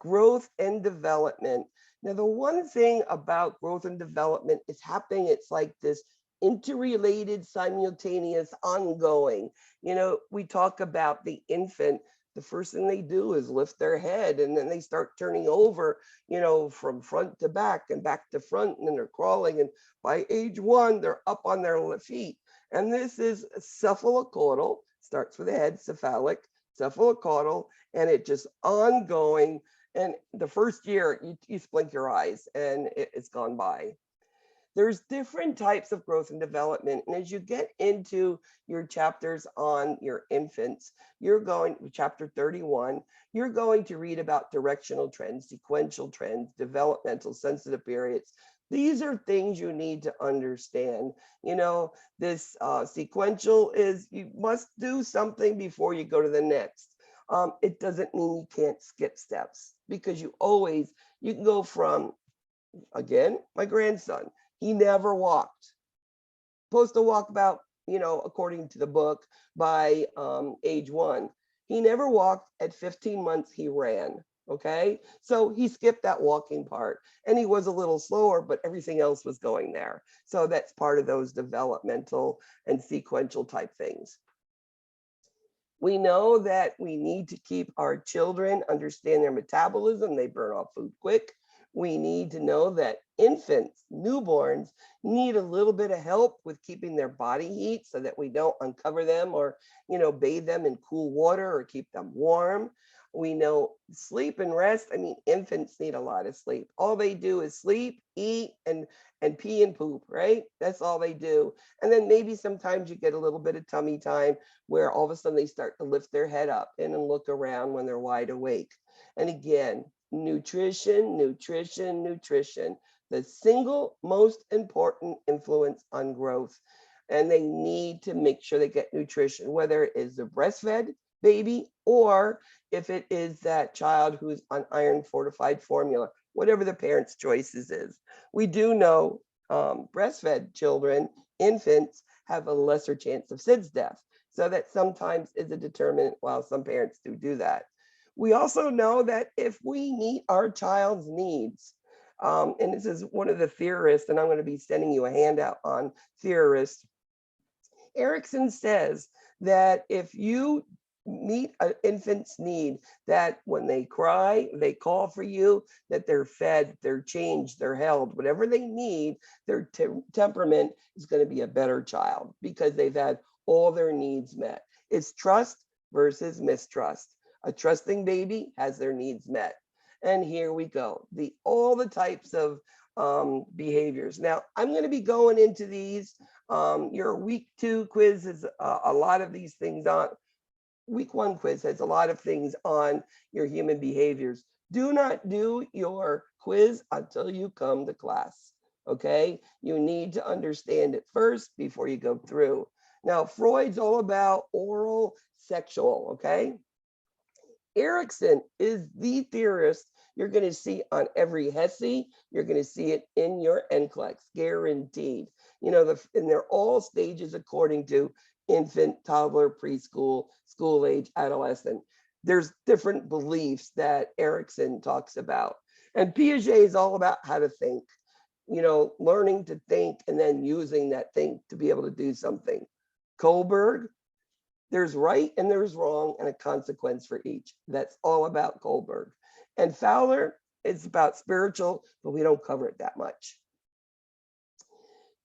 Speaker 1: growth and development. Now, the one thing about growth and development is happening. It's like this interrelated, simultaneous, ongoing. You know, we talk about the infant. The first thing they do is lift their head and then they start turning over, you know, from front to back and back to front, and then they're crawling. And by age 1, they're up on their feet. And this is cephalocaudal, starts with the head, cephalic, cephalocaudal, and it just ongoing. And the first year, you blink your eyes and it's gone by. There's different types of growth and development. And as you get into your chapters on your infants, you're going, chapter 31, you're going to read about directional trends, sequential trends, developmental, sensitive periods. These are things you need to understand. You know, this sequential is you must do something before you go to the next. It doesn't mean you can't skip steps because you can go from, again, my grandson, he never walked. Supposed to walk about, you know, according to the book, by age 1. He never walked. At 15 months, he ran. Okay, so he skipped that walking part and he was a little slower, but everything else was going there. So that's part of those developmental and sequential type things. We know that we need to keep our children understand their metabolism. They burn off food quick. We need to know that infants, newborns, need a little bit of help with keeping their body heat so that we don't uncover them or, you know, bathe them in cool water or keep them warm. We know sleep and rest. I mean, infants need a lot of sleep. All they do is sleep, eat, and pee and poop, right? That's all they do. And then maybe sometimes you get a little bit of tummy time where all of a sudden they start to lift their head up and look around when they're wide awake. And again, nutrition, nutrition, nutrition, the single most important influence on growth. And they need to make sure they get nutrition, whether it is the breastfed baby or if it is that child who's on iron fortified formula, whatever the parent's choices is. We do know breastfed children, infants, have a lesser chance of SIDS death. So that sometimes is a determinant, while some parents do that. We also know that if we meet our child's needs, and this is one of the theorists, and I'm going to be sending you a handout on theorists. Erickson says that if you meet an infant's need, that when they cry, they call for you, that they're fed, they're changed, they're held, whatever they need, their temperament is going to be a better child because they've had all their needs met. It's trust versus mistrust. A trusting baby has their needs met. And here we go, all the types of behaviors. Now, I'm going to be going into these. Your week 2 quiz is a lot of these things on. Week 1 quiz has a lot of things on your human behaviors. Do not do your quiz until you come to class, okay? You need to understand it first before you go through. Now, Freud's all about oral sexual, okay? Erickson is the theorist you're going to see on every HESI. You're going to see it in your NCLEX, guaranteed. You know, and they're all stages according to infant, toddler, preschool, school age, adolescent. There's different beliefs that Erickson talks about. And Piaget is all about how to think, you know, learning to think and then using that think to be able to do something. Kohlberg, there's right and there's wrong and a consequence for each. That's all about Kohlberg. And Fowler, it's about spiritual, but we don't cover it that much.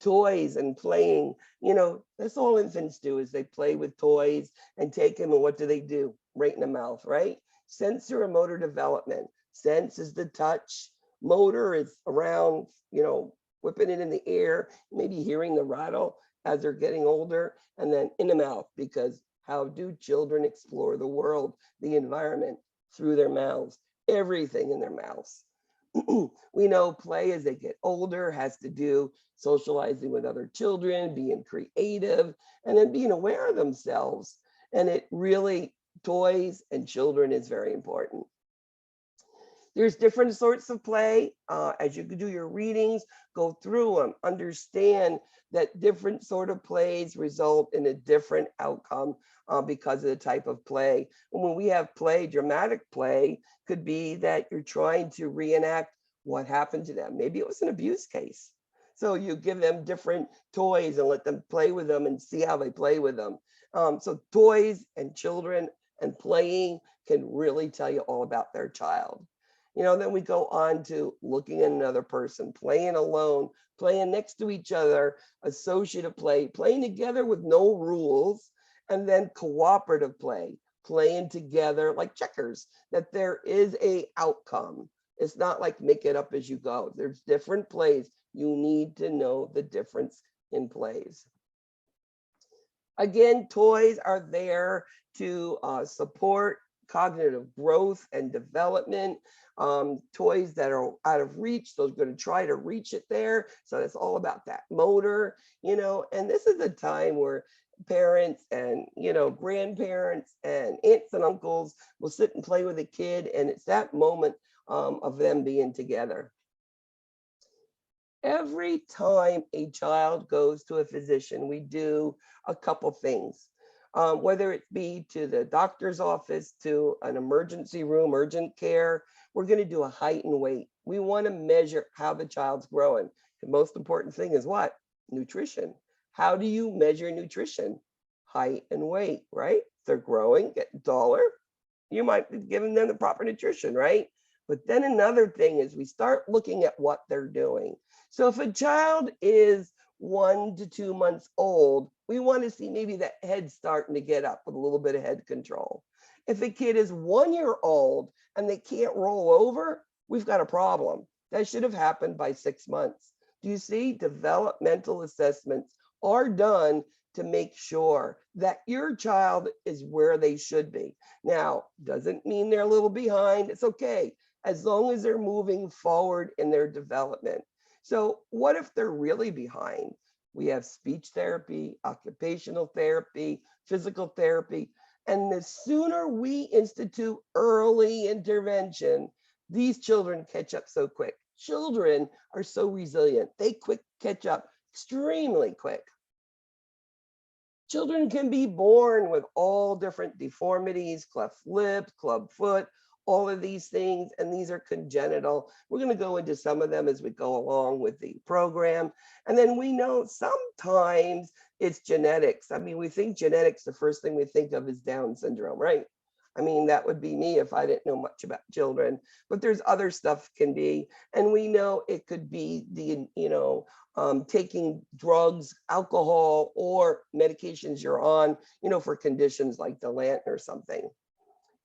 Speaker 1: Toys and playing, you know, that's all infants do, is they play with toys and take them, and what do? Right in the mouth, right? Sensor and motor development. Sense is the touch. Motor is around, you know, whipping it in the air, maybe hearing the rattle as they're getting older, and then in the mouth, because how do children explore the world, the environment, through their mouths? Everything in their mouths. We know play as they get older has to do socializing with other children, being creative, and then being aware of themselves. And it really, toys and children is very important. There's different sorts of play. As you do your readings, go through them, understand that different sort of plays result in a different outcome because of the type of play. And when we have play, dramatic play could be that you're trying to reenact what happened to them. Maybe it was an abuse case. So you give them different toys and let them play with them and see how they play with them. So toys and children and playing can really tell you all about their child. You know, then we go on to looking at another person, playing alone, playing next to each other, associative play, playing together with no rules, and then cooperative play, playing together like checkers, that there is a outcome. It's not like make it up as you go. There's different plays. You need to know the difference in plays. Again, toys are there to support cognitive growth and development. Toys that are out of reach, those are going to try to reach it there. So it's all about that motor, you know, and this is a time where parents and, you know, grandparents and aunts and uncles will sit and play with a kid, and it's that moment of them being together. Every time a child goes to a physician, we do a couple things. Whether it be to the doctor's office, to an emergency room, urgent care, we're going to do a height and weight. We want to measure how the child's growing. The most important thing is what? Nutrition. How do you measure nutrition? Height and weight, right? If they're growing, getting taller, you might be giving them the proper nutrition, right? But then another thing is we start looking at what they're doing. So if a child is 1 to 2 months old, we want to see maybe that head starting to get up with a little bit of head control. If a kid is 1 year old and they can't roll over, we've got a problem. That should have happened by 6 months. Do you see? Developmental assessments are done to make sure that your child is where they should be. Now, doesn't mean they're a little behind. It's okay, as long as they're moving forward in their development. So what if they're really behind? We have speech therapy, occupational therapy, physical therapy. And the sooner we institute early intervention, these children catch up so quick. Children are so resilient. They catch up extremely quick. Children can be born with all different deformities, cleft lip, club foot, all of these things, and these are congenital. We're going to go into some of them as we go along with the program. And then we know sometimes it's genetics. I mean, we think genetics, the first thing we think of is Down syndrome, right? I mean, that would be me if I didn't know much about children, but there's other stuff can be, and we know it could be the, taking drugs, alcohol, or medications you're on, for conditions like Delant or something.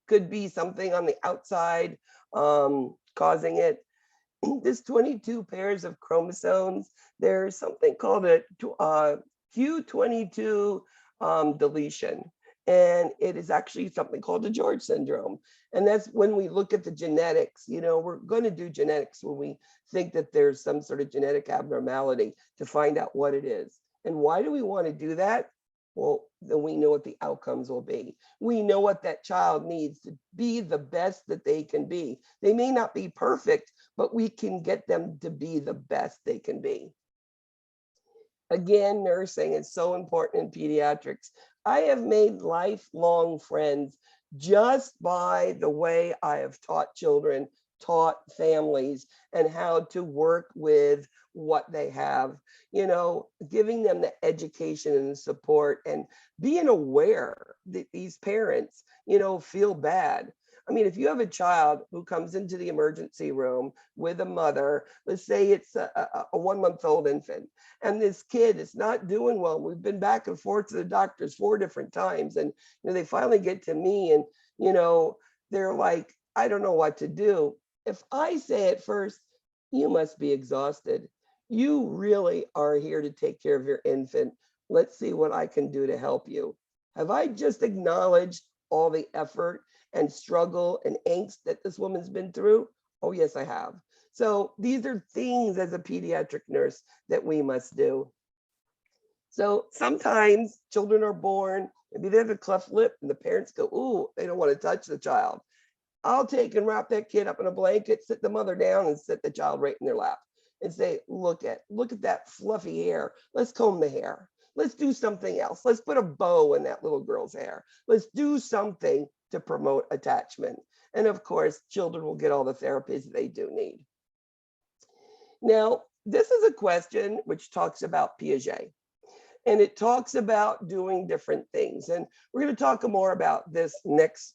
Speaker 1: Could be something on the outside causing it. There's 22 pairs of chromosomes. There's something called a Q22 deletion. And it is actually something called the George syndrome. And that's when we look at the genetics, we're going to do genetics when we think that there's some sort of genetic abnormality to find out what it is. And why do we want to do that? Well, then we know what the outcomes will be. We know what that child needs to be the best that they can be. They may not be perfect, but we can get them to be the best they can be. Again, nursing is so important in pediatrics. I have made lifelong friends just by the way I have taught children, taught families, and how to work with what they have, giving them the education and the support and being aware that these parents, feel bad. I mean, if you have a child who comes into the emergency room with a mother, let's say it's a 1-month-old infant, and this kid is not doing well. We've been back and forth to the doctors 4 different times, and they finally get to me, and they're like, I don't know what to do. If I say at first, you must be exhausted. You really are here to take care of your infant. Let's see what I can do to help you. Have I just acknowledged all the effort and struggle and angst that this woman's been through? Oh, yes, I have. So these are things as a pediatric nurse that we must do. So sometimes children are born, maybe they have a cleft lip and the parents go, ooh, they don't want to touch the child. I'll take and wrap that kid up in a blanket, sit the mother down and sit the child right in their lap and say, look at that fluffy hair. Let's comb the hair. Let's do something else. Let's put a bow in that little girl's hair. Let's do something to promote attachment. And of course, children will get all the therapies they do need. Now, this is a question which talks about Piaget. And it talks about doing different things. And we're going to talk more about this next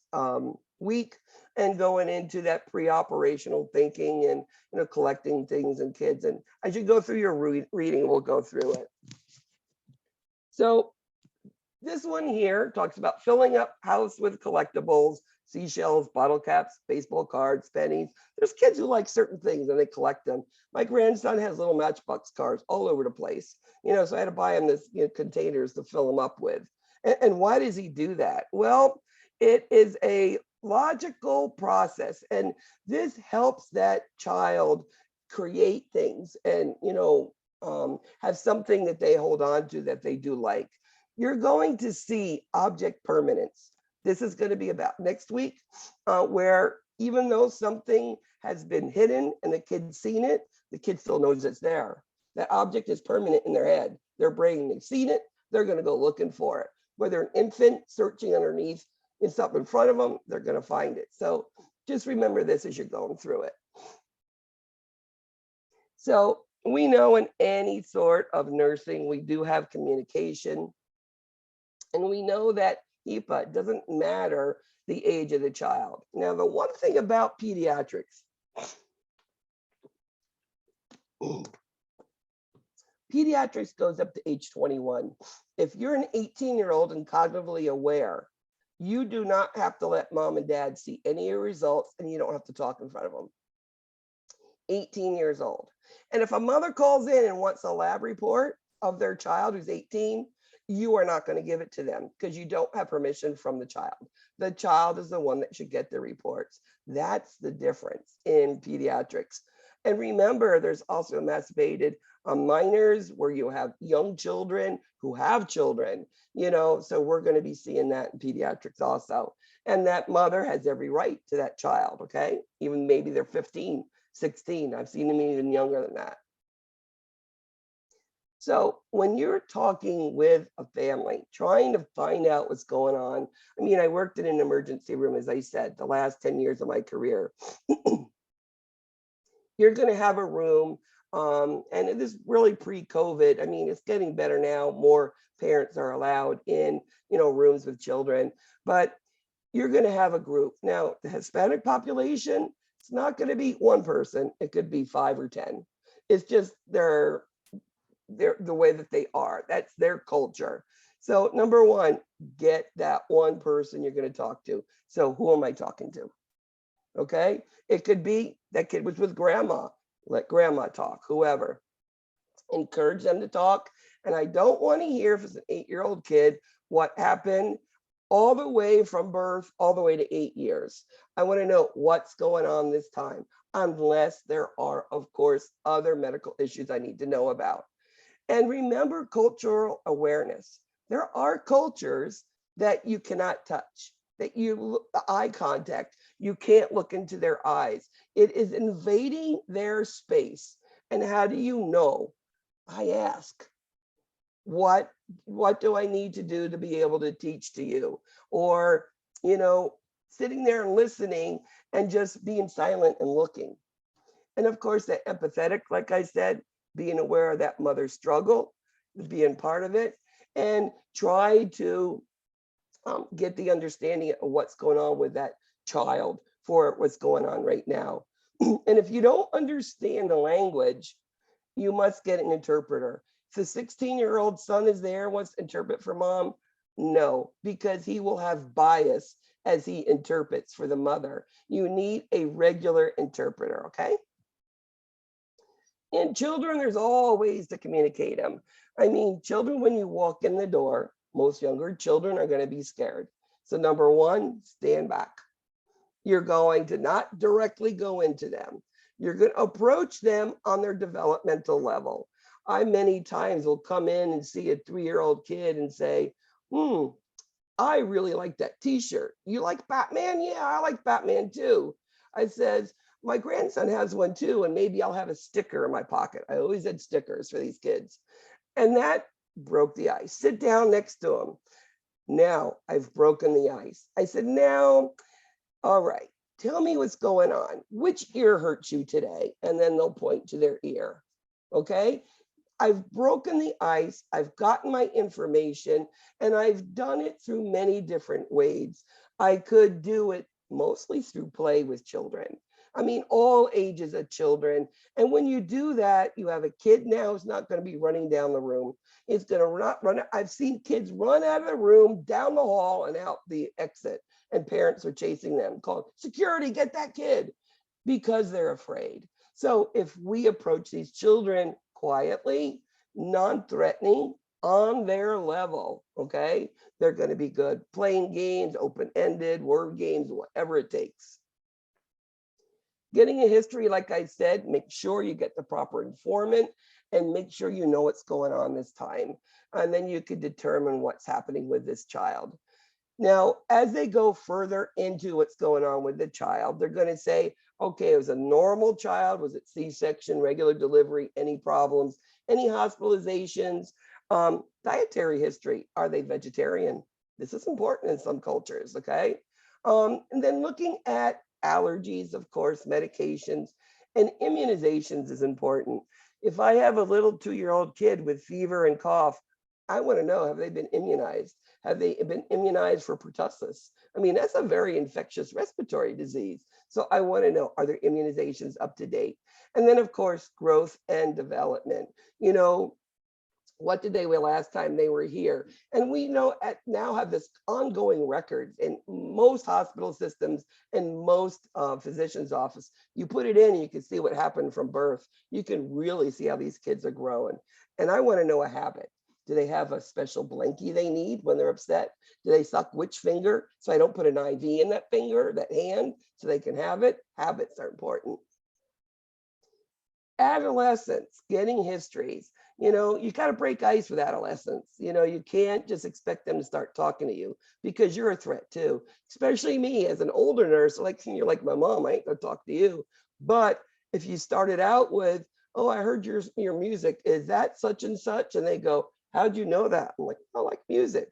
Speaker 1: week and going into that pre-operational thinking and collecting things in kids. And as you go through your reading, we'll go through it. So this one here talks about filling up house with collectibles, seashells, bottle caps, baseball cards, pennies. There's kids who like certain things and they collect them. My grandson has little Matchbox cars all over the place, so I had to buy him this containers to fill them up with. And why does he do that? Well, it is a logical process, and this helps that child create things and have something that they hold on to that they do like. You're going to see object permanence. This is going to be about next week, where even though something has been hidden and the kid's seen it, the kid still knows it's there. That object is permanent in their head, their brain. They've seen it, they're going to go looking for it. Whether an infant searching underneath in something in front of them, they're going to find it. So just remember this as you're going through it. So we know in any sort of nursing, we do have communication. And we know that HEPA doesn't matter the age of the child. Now, the one thing about pediatrics, pediatrics goes up to age 21. If you're an 18-year-old and cognitively aware, you do not have to let mom and dad see any of your results, and you don't have to talk in front of them. 18 years old. And if a mother calls in and wants a lab report of their child who's 18, you are not going to give it to them because you don't have permission from the child. The child is the one that should get the reports. That's the difference in pediatrics. And remember, there's also emancipated minors where you have young children who have children, so we're going to be seeing that in pediatrics also. And that mother has every right to that child, okay? Even maybe they're 15, 16. I've seen them even younger than that. So when you're talking with a family, trying to find out what's going on, I mean, I worked in an emergency room, as I said, the last 10 years of my career. You're going to have a room, and it is really pre-COVID. I mean, it's getting better now. More parents are allowed in, rooms with children, but you're going to have a group. Now, the Hispanic population, it's not going to be one person. It could be 5 or 10. It's just they're the way that they are. That's their culture. So number one, get that one person you're going to talk to. So who am I talking to? Okay. It could be that kid was with grandma. Let grandma talk, whoever. Encourage them to talk. And I don't want to hear, if it's an 8-year-old kid, what happened all the way from birth all the way to 8 years. I want to know what's going on this time, unless there are, of course, other medical issues I need to know about. And remember cultural awareness. There are cultures that you cannot touch, that you eye contact, you can't look into their eyes. It is invading their space. And how do you know? I ask, what do I need to do to be able to teach to you? Or, sitting there and listening and just being silent and looking. And of course, the empathetic, like I said, being aware of that mother's struggle, being part of it, and try to get the understanding of what's going on with that child for what's going on right now. And if you don't understand the language, you must get an interpreter. If the 16-year-old son is there, wants to interpret for mom, no, because he will have bias as he interprets for the mother. You need a regular interpreter, okay? And children, there's all ways to communicate them. I mean, children, when you walk in the door, most younger children are going to be scared. So number one, stand back. You're going to not directly go into them. You're going to approach them on their developmental level. I many times will come in and see a 3-year-old kid and say, I really like that t-shirt. You like Batman? Yeah, I like Batman too. I says, my grandson has one too, and maybe I'll have a sticker in my pocket. I always had stickers for these kids. And that broke the ice. Sit down next to him. Now I've broken the ice. I said, now, all right, tell me what's going on. Which ear hurts you today? And then they'll point to their ear. Okay. I've broken the ice. I've gotten my information, and I've done it through many different ways. I could do it mostly through play with children. I mean, all ages of children. And when you do that, you have a kid now who's not going to be running down the room. It's going to not run. I've seen kids run out of the room, down the hall, and out the exit. And parents are chasing them, calling, security, get that kid, because they're afraid. So if we approach these children quietly, non-threatening, on their level, okay, they're going to be good. Playing games, open-ended, word games, whatever it takes. Getting a history, like I said, make sure you get the proper informant and make sure you know what's going on this time. And then you could determine what's happening with this child. Now, as they go further into what's going on with the child, they're going to say, okay, it was a normal child. Was it C-section, regular delivery, any problems, any hospitalizations, dietary history? Are they vegetarian? This is important in some cultures, okay? And then looking at allergies, of course, medications, and immunizations is important. If I have a little 2-year-old kid with fever and cough, I want to know, have they been immunized? Have they been immunized for pertussis? I mean, that's a very infectious respiratory disease. So I want to know, are their immunizations up to date? And then, of course, growth and development. What did they weigh last time they were here? And we now have this ongoing record in most hospital systems and most physicians' office. You put it in and you can see what happened from birth. You can really see how these kids are growing. And I want to know a habit. Do they have a special blankie they need when they're upset? Do they suck which finger? So I don't put an IV in that finger, that hand, so they can have it. Habits are important. Adolescents, getting histories. You got to break ice with adolescents. You can't just expect them to start talking to you because you're a threat too. Especially me as an older nurse, you're like my mom, I ain't gonna talk to you. But if you started out with, oh, I heard your music. Is that such and such? And they go, how'd you know that? I'm like, I like music.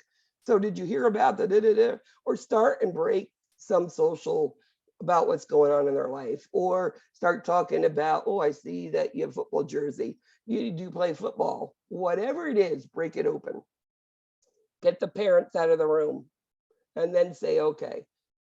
Speaker 1: So did you hear about the da-da-da? Or start and break some social about what's going on in their life, or start talking about, oh, I see that you have a football jersey. You do play football. Whatever it is, break it open. Get the parents out of the room and then say, okay,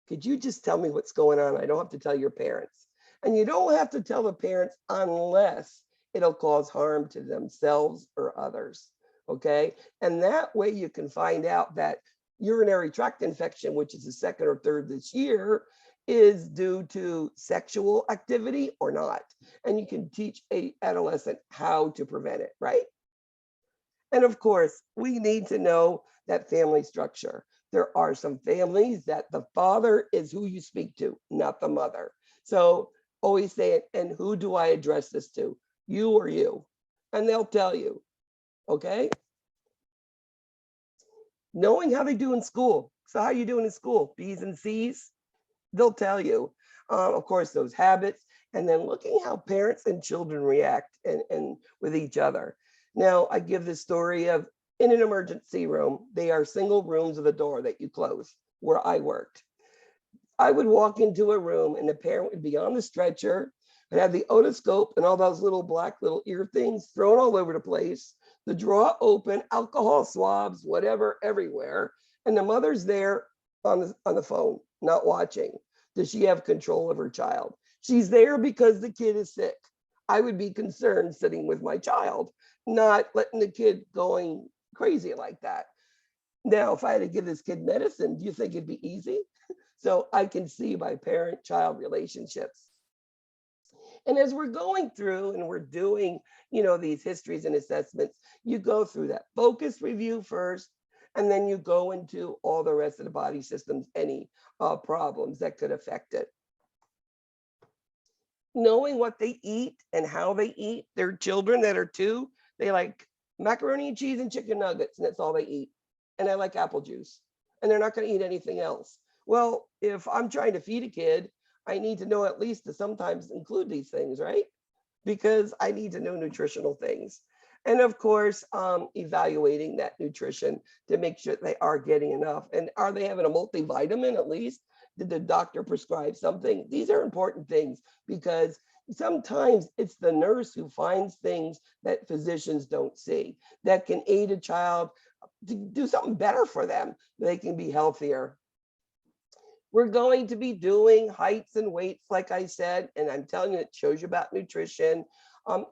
Speaker 1: could you just tell me what's going on? I don't have to tell your parents. And you don't have to tell the parents unless it'll cause harm to themselves or others, okay? And that way you can find out that urinary tract infection, which is the second or third this year, is due to sexual activity or not. And you can teach an adolescent how to prevent it, right? And of course, we need to know that family structure. There are some families that the father is who you speak to, not the mother. So always say it, and who do I address this to? You or you? And they'll tell you, okay? Knowing how they do in school. So how you doing in school? B's and C's? They'll tell you. Of course, those habits, and then looking how parents and children react and with each other. Now, I give this story of in an emergency room, they are single rooms with a door that you close, where I worked. I would walk into a room and the parent would be on the stretcher, and have the otoscope and all those little black little ear things thrown all over the place, the drawer open, alcohol swabs, whatever, everywhere. And the mother's there on the phone, not watching. Does she have control of her child? She's there because the kid is sick. I would be concerned sitting with my child, not letting the kid going crazy like that. Now, if I had to give this kid medicine, do you think it'd be easy? So I can see by parent-child relationships. And as we're going through and we're doing, these histories and assessments, you go through that focus review first, and then you go into all the rest of the body systems, any problems that could affect it. Knowing what they eat and how they eat. There are children that are 2, they like macaroni and cheese and chicken nuggets, and that's all they eat. And I like apple juice, and they're not going to eat anything else. Well, if I'm trying to feed a kid, I need to know at least to sometimes include these things, right? Because I need to know nutritional things. And of course, evaluating that nutrition to make sure they are getting enough. And are they having a multivitamin at least? Did the doctor prescribe something? These are important things because sometimes it's the nurse who finds things that physicians don't see that can aid a child to do something better for them. They can be healthier. We're going to be doing heights and weights, like I said, and I'm telling you, it shows you about nutrition.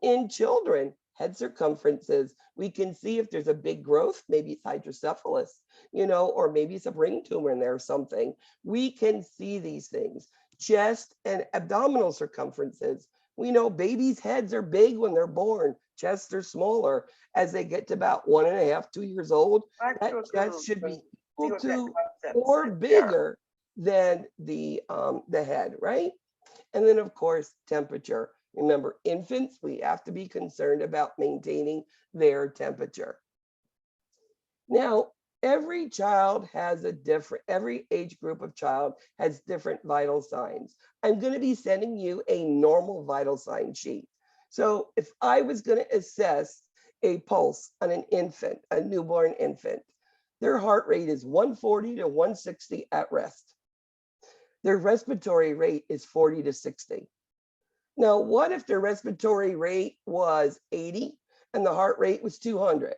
Speaker 1: In children, head circumferences, we can see if there's a big growth, maybe it's hydrocephalus, or maybe it's a brain tumor in there or something. We can see these things. Chest and abdominal circumferences. We know babies' heads are big when they're born. Chests are smaller as they get to about 1.5, 2 years old. That chest should be equal to or bigger than the head, right? And then of course, temperature. Remember, infants, we have to be concerned about maintaining their temperature. Now, every child has every age group of child has different vital signs. I'm going to be sending you a normal vital sign sheet. So if I was going to assess a pulse on an infant, a newborn infant, their heart rate is 140 to 160 at rest. Their respiratory rate is 40 to 60. Now, what if their respiratory rate was 80 and the heart rate was 200?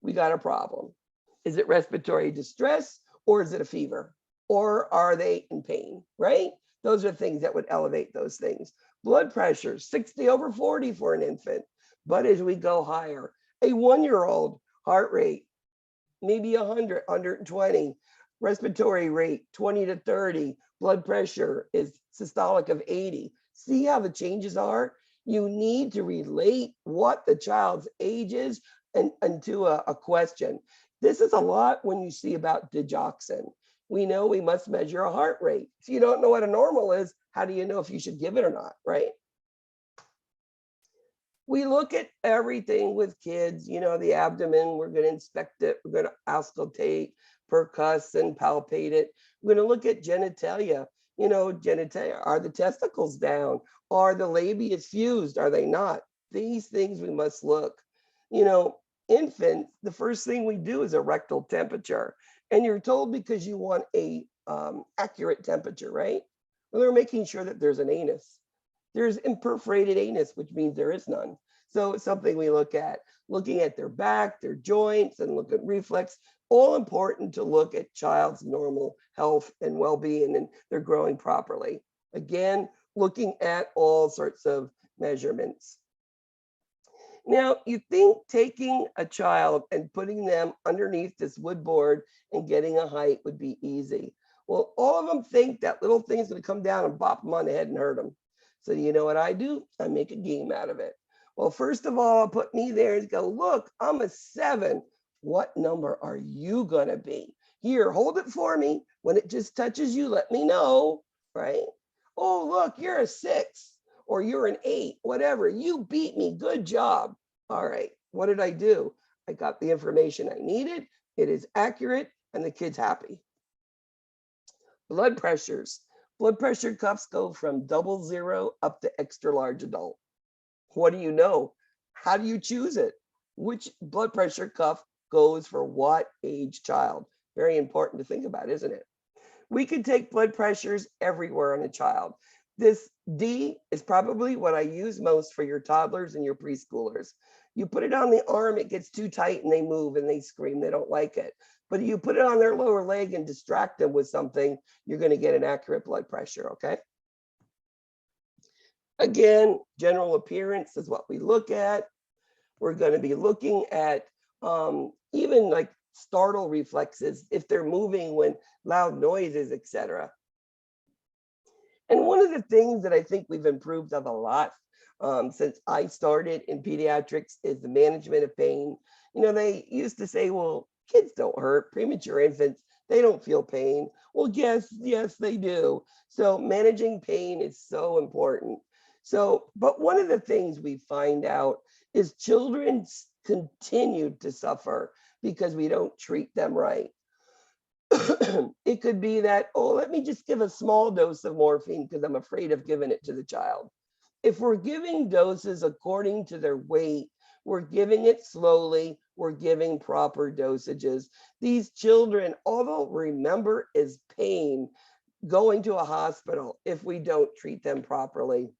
Speaker 1: We got a problem. Is it respiratory distress or is it a fever? Or are they in pain, right? Those are things that would elevate those things. Blood pressure, 60/40 for an infant. But as we go higher, a 1-year-old heart rate, maybe 100, 120. Respiratory rate, 20 to 30. Blood pressure is systolic of 80. See how the changes are? You need to relate what the child's age is and to a question. This is a lot when you see about digoxin. We know we must measure a heart rate. If you don't know what a normal is, how do you know if you should give it or not, right? We look at everything with kids, the abdomen, we're going to inspect it, we're going to auscultate, percuss, and palpate it. We're going to look at genitalia. Genitalia, are the testicles down? Are the labia fused? Are they not? these things we must look. You know, infants, the first thing we do is a rectal temperature. And you're told because you want a accurate temperature, right? Well, they're making sure that there's an anus. There's imperforated anus, which means there is none. So it's something we look at, looking at their back, their joints, and look at reflex, all important to look at child's normal health and well-being and they're growing properly. Again, looking at all sorts of measurements. Now, you think taking a child and putting them underneath this wood board and getting a height would be easy. Well, all of them think that little thing's going to come down and bop them on the head and hurt them. So you know what I do? I make a game out of it. Well, first of all, I'll put me there and go, look, I'm a 7. What number are you going to be? Here, hold it for me. When it just touches you, let me know, right? Oh, look, you're a 6 or you're an 8, whatever. You beat me. Good job. All right. What did I do? I got the information I needed. It is accurate and the kid's happy. Blood pressures. Blood pressure cuffs go from 00 up to extra large adult. What do you know? How do you choose it? Which blood pressure cuff goes for what age child? Very important to think about, isn't it? We could take blood pressures everywhere on a child. This D is probably what I use most for your toddlers and your preschoolers. You put it on the arm, it gets too tight and they move and they scream, they don't like it. But you put it on their lower leg and distract them with something, you're going to get an accurate blood pressure, okay? Again, general appearance is what we look at. We're going to be looking at even like startle reflexes, if they're moving when loud noises, etc. And one of the things that I think we've improved of a lot since I started in pediatrics is the management of pain. You know, they used to say, well, kids don't hurt, premature infants, they don't feel pain. Well, yes, they do. So managing pain is so important. So, but one of the things we find out is children continue to suffer because we don't treat them right. It could be that, oh, let me just give a small dose of morphine because I'm afraid of giving it to the child. If we're giving doses according to their weight, we're giving it slowly, we're giving proper dosages. These children, all they'll remember is pain, going to a hospital if we don't treat them properly.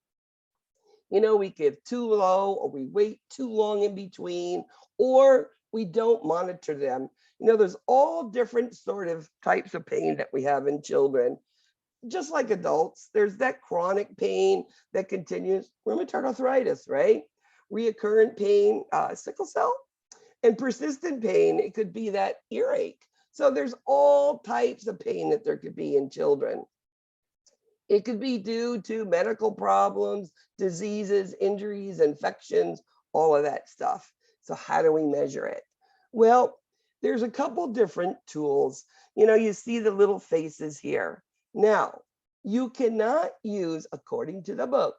Speaker 1: You know, we give too low or we wait too long in between, or we don't monitor them. You know, there's all different sort of types of pain that we have in children. Just like adults, there's that chronic pain that continues, rheumatoid arthritis, right? Reoccurrent pain, sickle cell, and persistent pain. It could be that earache. So there's all types of pain that there could be in children. It could be due to medical problems, diseases, injuries, infections, all of that stuff. So how do we measure it? Well, there's a couple different tools. You know, you see the little faces here. Now, you cannot use, according to the book,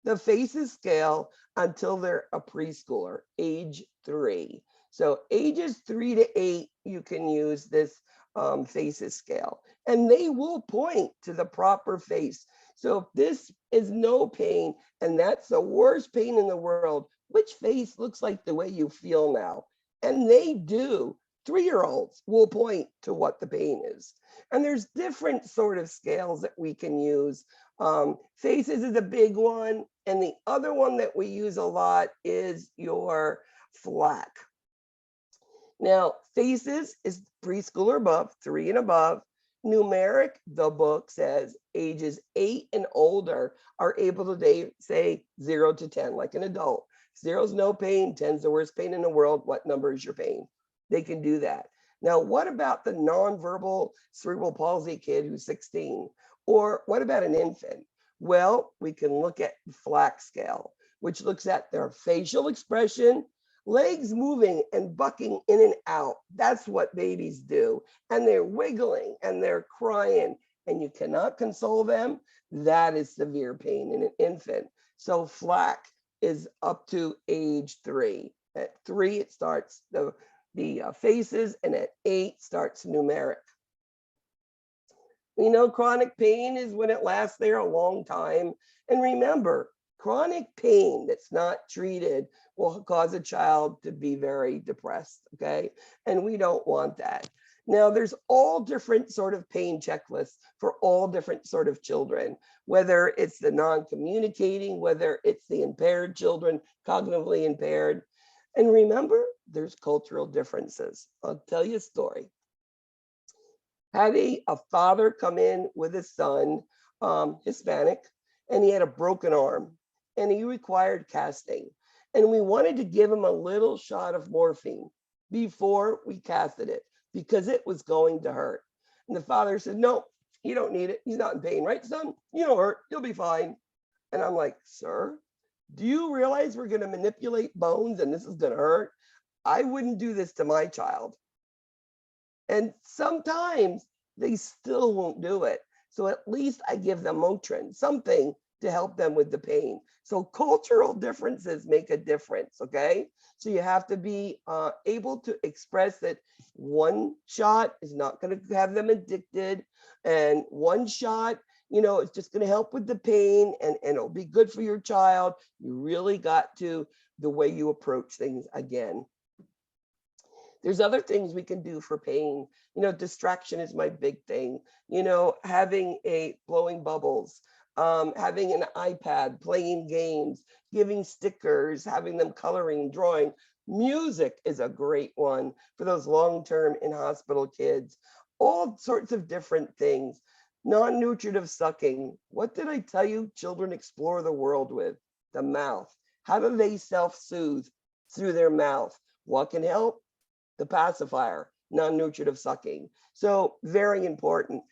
Speaker 1: the FACES scale until they're a preschooler, age 3. So ages 3 to 8, you can use this FACES scale, and they will point to the proper face. So if this is no pain, and that's the worst pain in the world, which face looks like the way you feel now? And they do. 3-year-olds will point to what the pain is. And there's different sort of scales that we can use. FACES is a big one. And the other one that we use a lot is your FLAC. Now, FACES is preschool or above, 3 and above. Numeric, the book says ages 8 and older are able to say 0 to 10, like an adult. 0 is no pain, 10 is the worst pain in the world. What number is your pain? They can do that. Now, what about the nonverbal cerebral palsy kid who's 16? Or what about an infant? Well, we can look at the FLAC scale, which looks at their facial expression, legs moving and bucking in and out. That's what babies do. And they're wiggling and they're crying, and you cannot console them. That is severe pain in an infant. So FLAC is up to age 3. At 3, it starts the FACES, and at 8 starts numeric. We know chronic pain is when it lasts there a long time. And remember, chronic pain that's not treated will cause a child to be very depressed, okay? And we don't want that. Now, there's all different sort of pain checklists for all different sort of children, whether it's the non-communicating, whether it's the impaired children, cognitively impaired. And remember, there's cultural differences. I'll tell you a story. Had a father come in with his son, Hispanic, and he had a broken arm and he required casting. And we wanted to give him a little shot of morphine before we casted it because it was going to hurt. And the father said, no, you don't need it. He's not in pain, right, son? You don't hurt, you'll be fine. And I'm like, sir, do you realize we're gonna manipulate bones and this is gonna hurt? I wouldn't do this to my child. And sometimes they still won't do it. So at least I give them Motrin, something to help them with the pain. So cultural differences make a difference, okay? So you have to be able to express that one shot is not gonna have them addicted, and one shot, you know, it's just gonna help with the pain and it'll be good for your child. You really got to the way you approach things again. There's other things we can do for pain. You know, distraction is my big thing. You know, having blowing bubbles, having an iPad, playing games, giving stickers, having them coloring, drawing. Music is a great one for those long-term in-hospital kids. All sorts of different things. Non-nutritive sucking. What did I tell you children explore the world with? The mouth. How do they self-soothe? Through their mouth. What can help? The pacifier, non-nutritive sucking. So very important.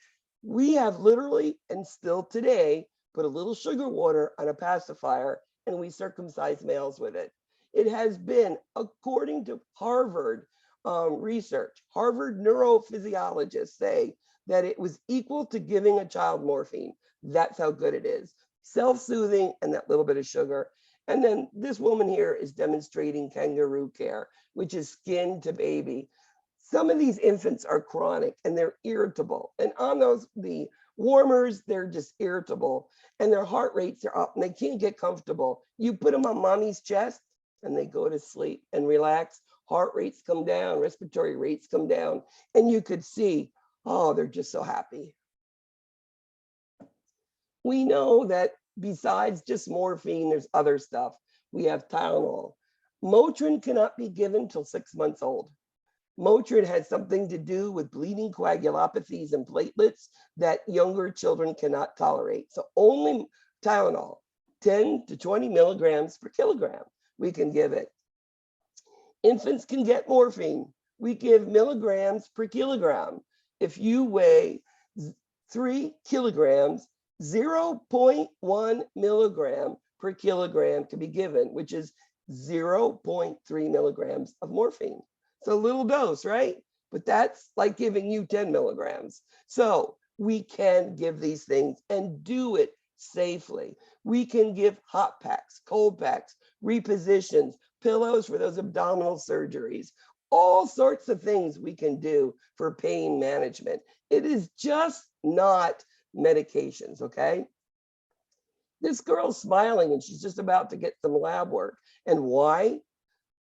Speaker 1: We have literally, and still today, put a little sugar water on a pacifier and we circumcise males with it. It has been, according to Harvard research, Harvard neurophysiologists say that it was equal to giving a child morphine. That's how good it is. Self-soothing and that little bit of sugar. And then this woman here is demonstrating kangaroo care, which is skin to baby. Some of these infants are chronic and they're irritable. And on the warmers, they're just irritable and their heart rates are up and they can't get comfortable. You put them on mommy's chest and they go to sleep and relax. Heart rates come down, respiratory rates come down, and you could see, oh, they're just so happy. We know that besides just morphine, there's other stuff. We have Tylenol. Motrin cannot be given till 6 months old. Motrin has something to do with bleeding coagulopathies and platelets that younger children cannot tolerate. So only Tylenol, 10 to 20 milligrams per kilogram, we can give it. Infants can get morphine. We give milligrams per kilogram. If you weigh 3 kilograms, 0.1 milligram per kilogram can be given, which is 0.3 milligrams of morphine. It's a little dose, right? But that's like giving you 10 milligrams. So we can give these things and do it safely. We can give hot packs, cold packs, repositions, pillows for those abdominal surgeries, all sorts of things we can do for pain management. It is just not medications, okay? This girl's smiling and she's just about to get some lab work. And why?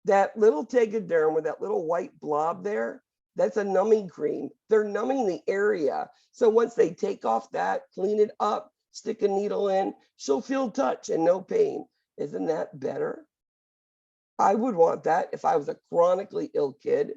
Speaker 1: That little tegaderm with that little white blob there, that's a numbing cream. They're numbing the area. So once they take off that, clean it up, stick a needle in, she'll feel touch and no pain. Isn't that better? I would want that if I was a chronically ill kid.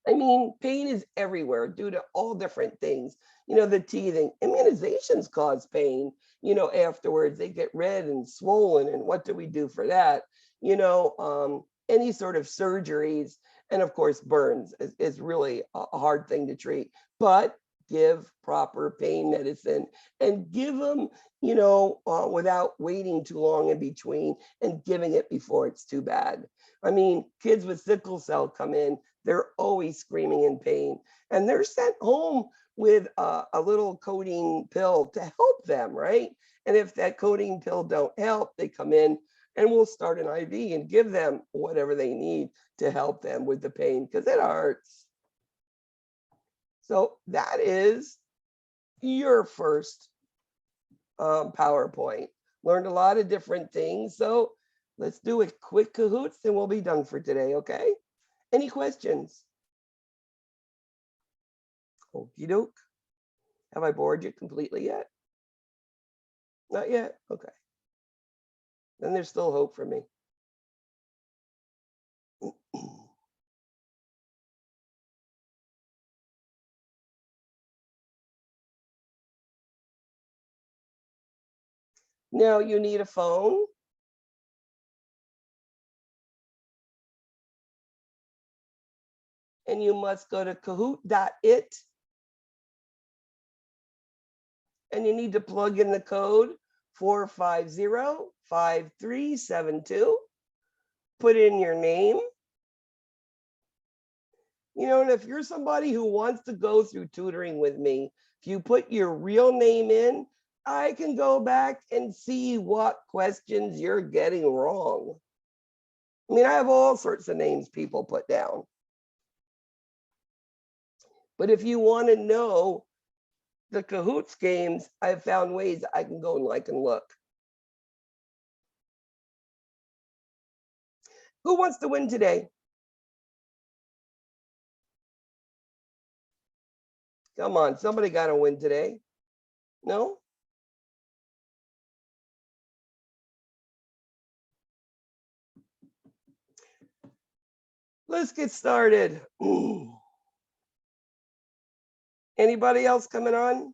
Speaker 1: I mean, pain is everywhere due to all different things. You know, the teething, immunizations cause pain, you know, afterwards they get red and swollen. And what do we do for that? You know, any sort of surgeries, and of course, burns is really a hard thing to treat, but give proper pain medicine and give them, you know, without waiting too long in between and giving it before it's too bad. I mean, kids with sickle cell come in, they're always screaming in pain and they're sent home with a little codeine pill to help them, right? And if that codeine pill don't help, they come in and we'll start an IV and give them whatever they need to help them with the pain because it hurts. So that is your first PowerPoint. learned a lot of different things. So let's do a quick Kahoots and we'll be done for today, okay? Any questions? Okie doke. Have I bored you completely yet? Not yet? Okay. Then there's still hope for me. Now you need a phone. And you must go to kahoot.it. And you need to plug in the code 450-5372. Put in your name. You know, and if you're somebody who wants to go through tutoring with me, if you put your real name in, I can go back and see what questions you're getting wrong. I mean, I have all sorts of names people put down. But if you want to know the Kahoots games, I've found ways I can go and look. Who wants to win today? Come on, somebody got to win today. No? Let's get started. Anybody else coming on?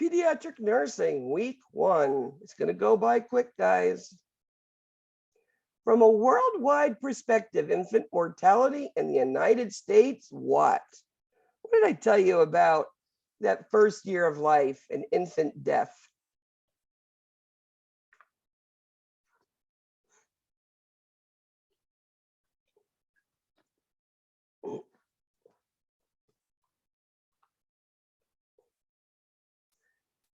Speaker 1: Pediatric Nursing, week 1. It's going to go by quick, guys. From a worldwide perspective, infant mortality in the United States, what? What did I tell you about that first year of life and infant death?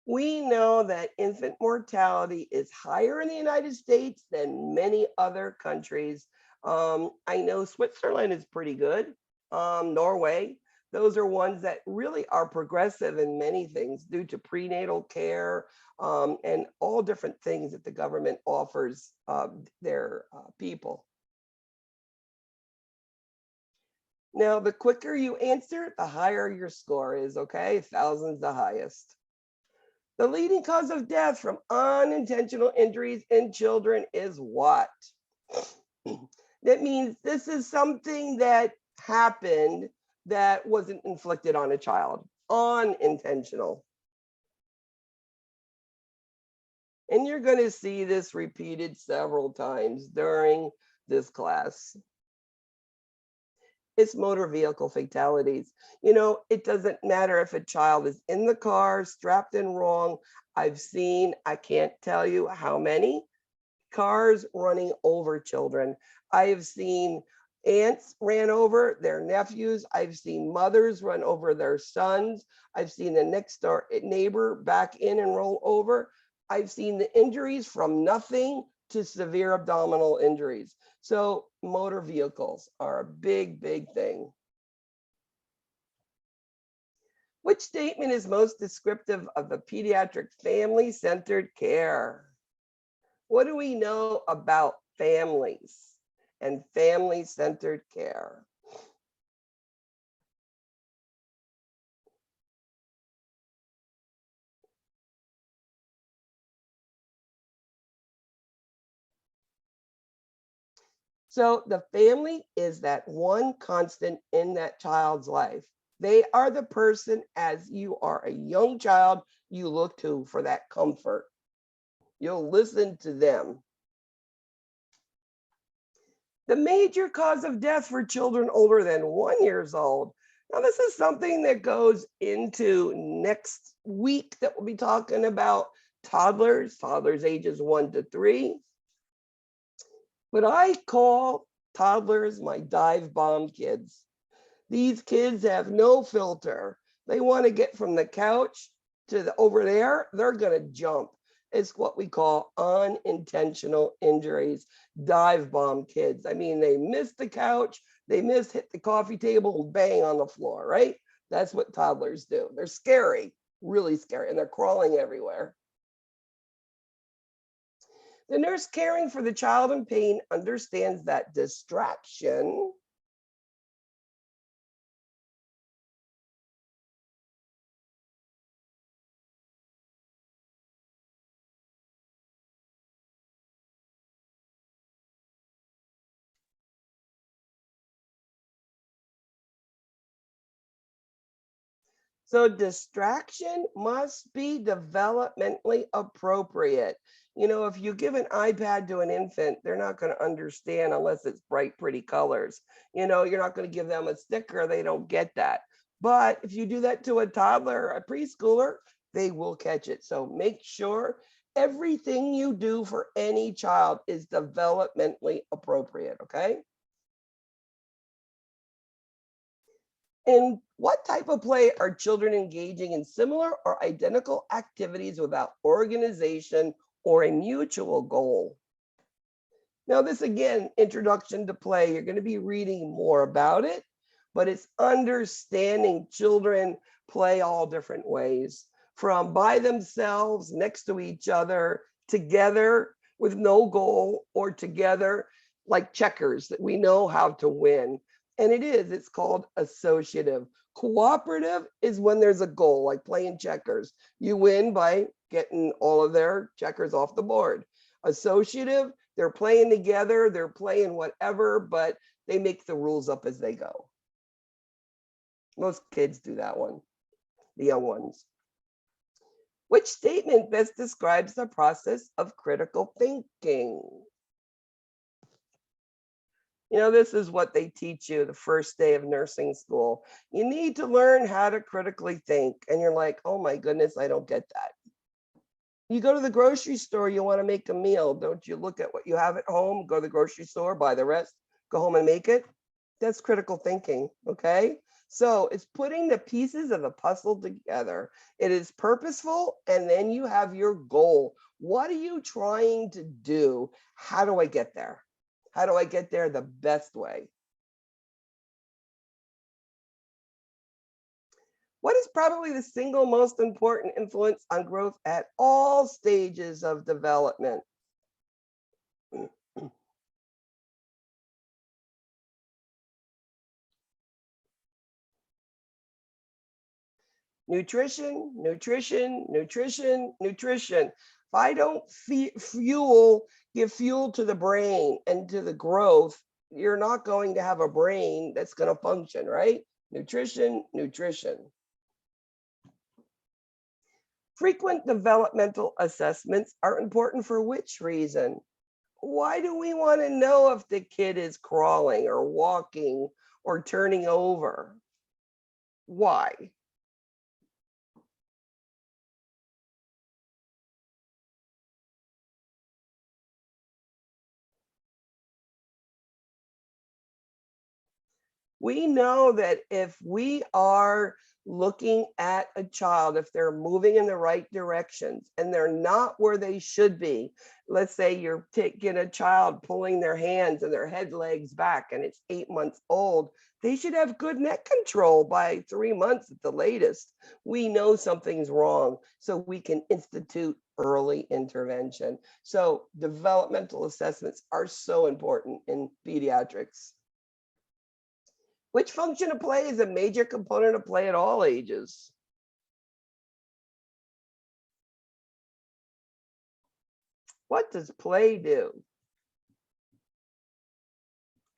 Speaker 1: We know that infant mortality is higher in the United States than many other countries. I know Switzerland is pretty good. Norway, those are ones that really are progressive in many things due to prenatal care and all different things that the government offers their people. Now, the quicker you answer, the higher your score is, okay? 1,000's the highest. The leading cause of death from unintentional injuries in children is what? That means this is something that happened that wasn't inflicted on a child, unintentional. And you're going to see this repeated several times during this class. It's motor vehicle fatalities. You know, it doesn't matter if a child is in the car, strapped in wrong. I've seen, I can't tell you how many cars running over children. I have seen aunts ran over their nephews. I've seen mothers run over their sons. I've seen the next door neighbor back in and roll over. I've seen the injuries from nothing to severe abdominal injuries. So motor vehicles are a big, big thing. Which statement is most descriptive of the pediatric family-centered care? What do we know about families and family-centered care? So the family is that one constant in that child's life. They are the person, as you are a young child, you look to for that comfort. You'll listen to them. The major cause of death for children older than 1 year old. Now, this is something that goes into next week that we'll be talking about toddlers ages 1 to 3. But I call toddlers my dive bomb kids. These kids have no filter. They want to get from the couch to over there, they're going to jump. It's what we call unintentional injuries, dive bomb kids. I mean, they miss the couch, they hit the coffee table and bang on the floor, right? That's what toddlers do. They're scary, really scary, and they're crawling everywhere. The nurse caring for the child in pain understands that distraction So distraction must be developmentally appropriate. You know, if you give an iPad to an infant, they're not going to understand unless it's bright, pretty colors. You know, you're not going to give them a sticker. They don't get that. But if you do that to a toddler, a preschooler, they will catch it. So make sure everything you do for any child is developmentally appropriate, okay? In what type of play are children engaging in similar or identical activities without organization or a mutual goal? Now, this again, introduction to play, you're going to be reading more about it, but it's understanding children play all different ways, from by themselves, next to each other, together with no goal, or together like checkers that we know how to win. And it's called associative. Cooperative is when there's a goal, like playing checkers. You win by getting all of their checkers off the board. Associative, they're playing together, they're playing whatever, but they make the rules up as they go. Most kids do that one, the young ones. Which statement best describes the process of critical thinking? You know, this is what they teach you the first day of nursing school. You need to learn how to critically think. And you're like, oh my goodness, I don't get that. You go to the grocery store, you want to make a meal. Don't you look at what you have at home, go to the grocery store, buy the rest, go home and make it? That's critical thinking, okay? So it's putting the pieces of the puzzle together. It is purposeful, and then you have your goal. What are you trying to do? How do I get there? How do I get there the best way? What is probably the single most important influence on growth at all stages of development? Nutrition, nutrition, nutrition, nutrition. If I don't give fuel to the brain and to the growth, you're not going to have a brain that's going to function, right? Nutrition, nutrition. Frequent developmental assessments are important for which reason? Why do we want to know if the kid is crawling or walking or turning over? Why? We know that if we are looking at a child, if they're moving in the right directions and they're not where they should be, let's say you're taking a child pulling their hands and their head legs back and it's 8 months old, they should have good neck control by 3 months at the latest. We know something's wrong, so we can institute early intervention. So developmental assessments are so important in pediatrics. Which function of play is a major component of play at all ages? What does play do?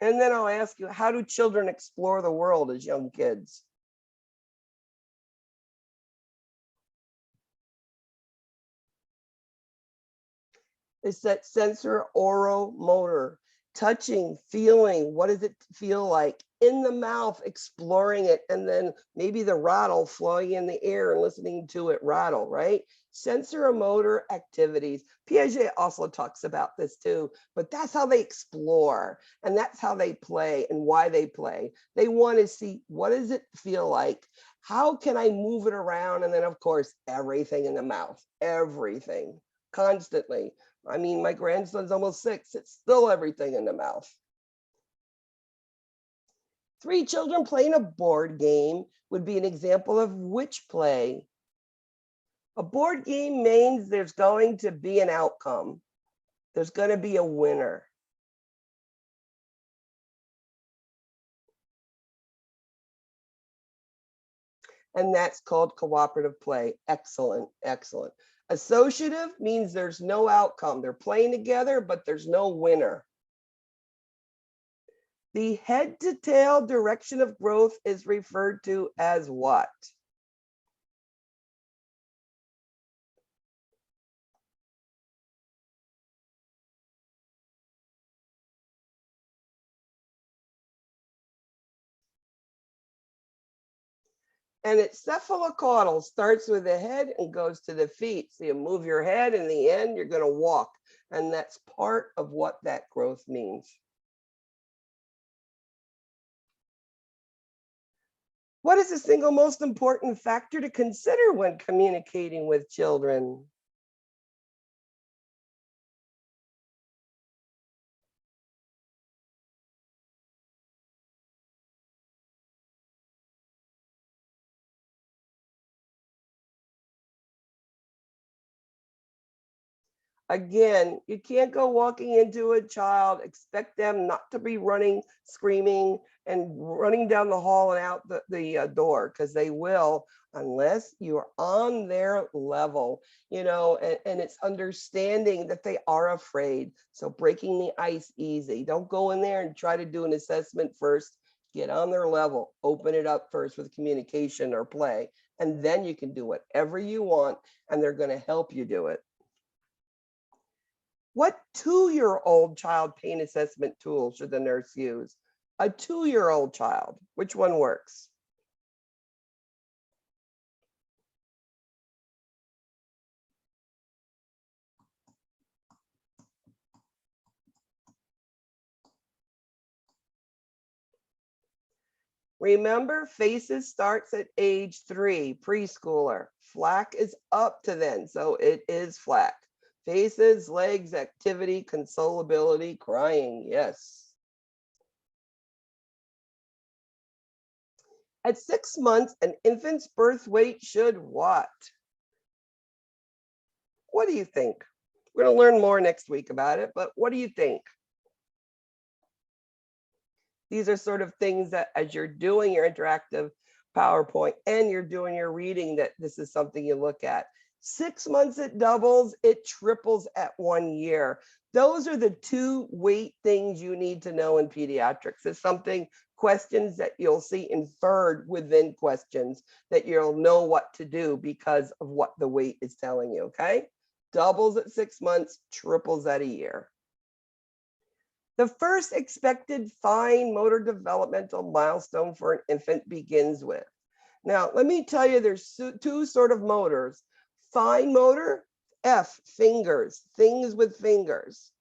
Speaker 1: And then I'll ask you, how do children explore the world as young kids? It's that sensor oral motor, touching, feeling, what does it feel like in the mouth, exploring it, and then maybe the rattle flowing in the air and listening to it rattle, right? Sensoromotor activities. Piaget also talks about this too, but that's how they explore, and that's how they play and why they play. They want to see, what does it feel like? How can I move it around? And then of course, everything in the mouth, everything, constantly. I mean, my grandson's almost 6. It's still everything in the mouth. 3 children playing a board game would be an example of which play? A board game means there's going to be an outcome. There's going to be a winner. And that's called cooperative play. Excellent, excellent. Associative means there's no outcome. They're playing together, but there's no winner. The head to tail direction of growth is referred to as what? And it's cephalocaudal, starts with the head and goes to the feet. So you move your head, in the end, you're going to walk. And that's part of what that growth means. What is the single most important factor to consider when communicating with children? Again, you can't go walking into a child, expect them not to be running, screaming, and running down the hall and out the door, because they will, unless you're on their level, you know, and it's understanding that they are afraid. So breaking the ice easy. Don't go in there and try to do an assessment first. Get on their level, open it up first with communication or play, and then you can do whatever you want, and they're going to help you do it. What 2-year-old child pain assessment tool should the nurse use? A 2-year-old child, which one works? Remember, FACES starts at age 3, preschooler. FLAC is up to then, so it is FLAC. Faces, legs, activity, consolability, crying, yes. At 6 months, an infant's birth weight should what? What do you think? We're going to learn more next week about it, but what do you think? These are sort of things that as you're doing your interactive PowerPoint and you're doing your reading, that this is something you look at. 6 months it doubles, it triples at 1 year. Those are the 2 weight things you need to know in pediatrics. It's something, questions that you'll see inferred within questions that you'll know what to do because of what the weight is telling you, okay? Doubles at 6 months, triples at a year. The first expected fine motor developmental milestone for an infant begins with. Now, let me tell you, there's 2 sort of motors. Fine motor, F, fingers, things with fingers.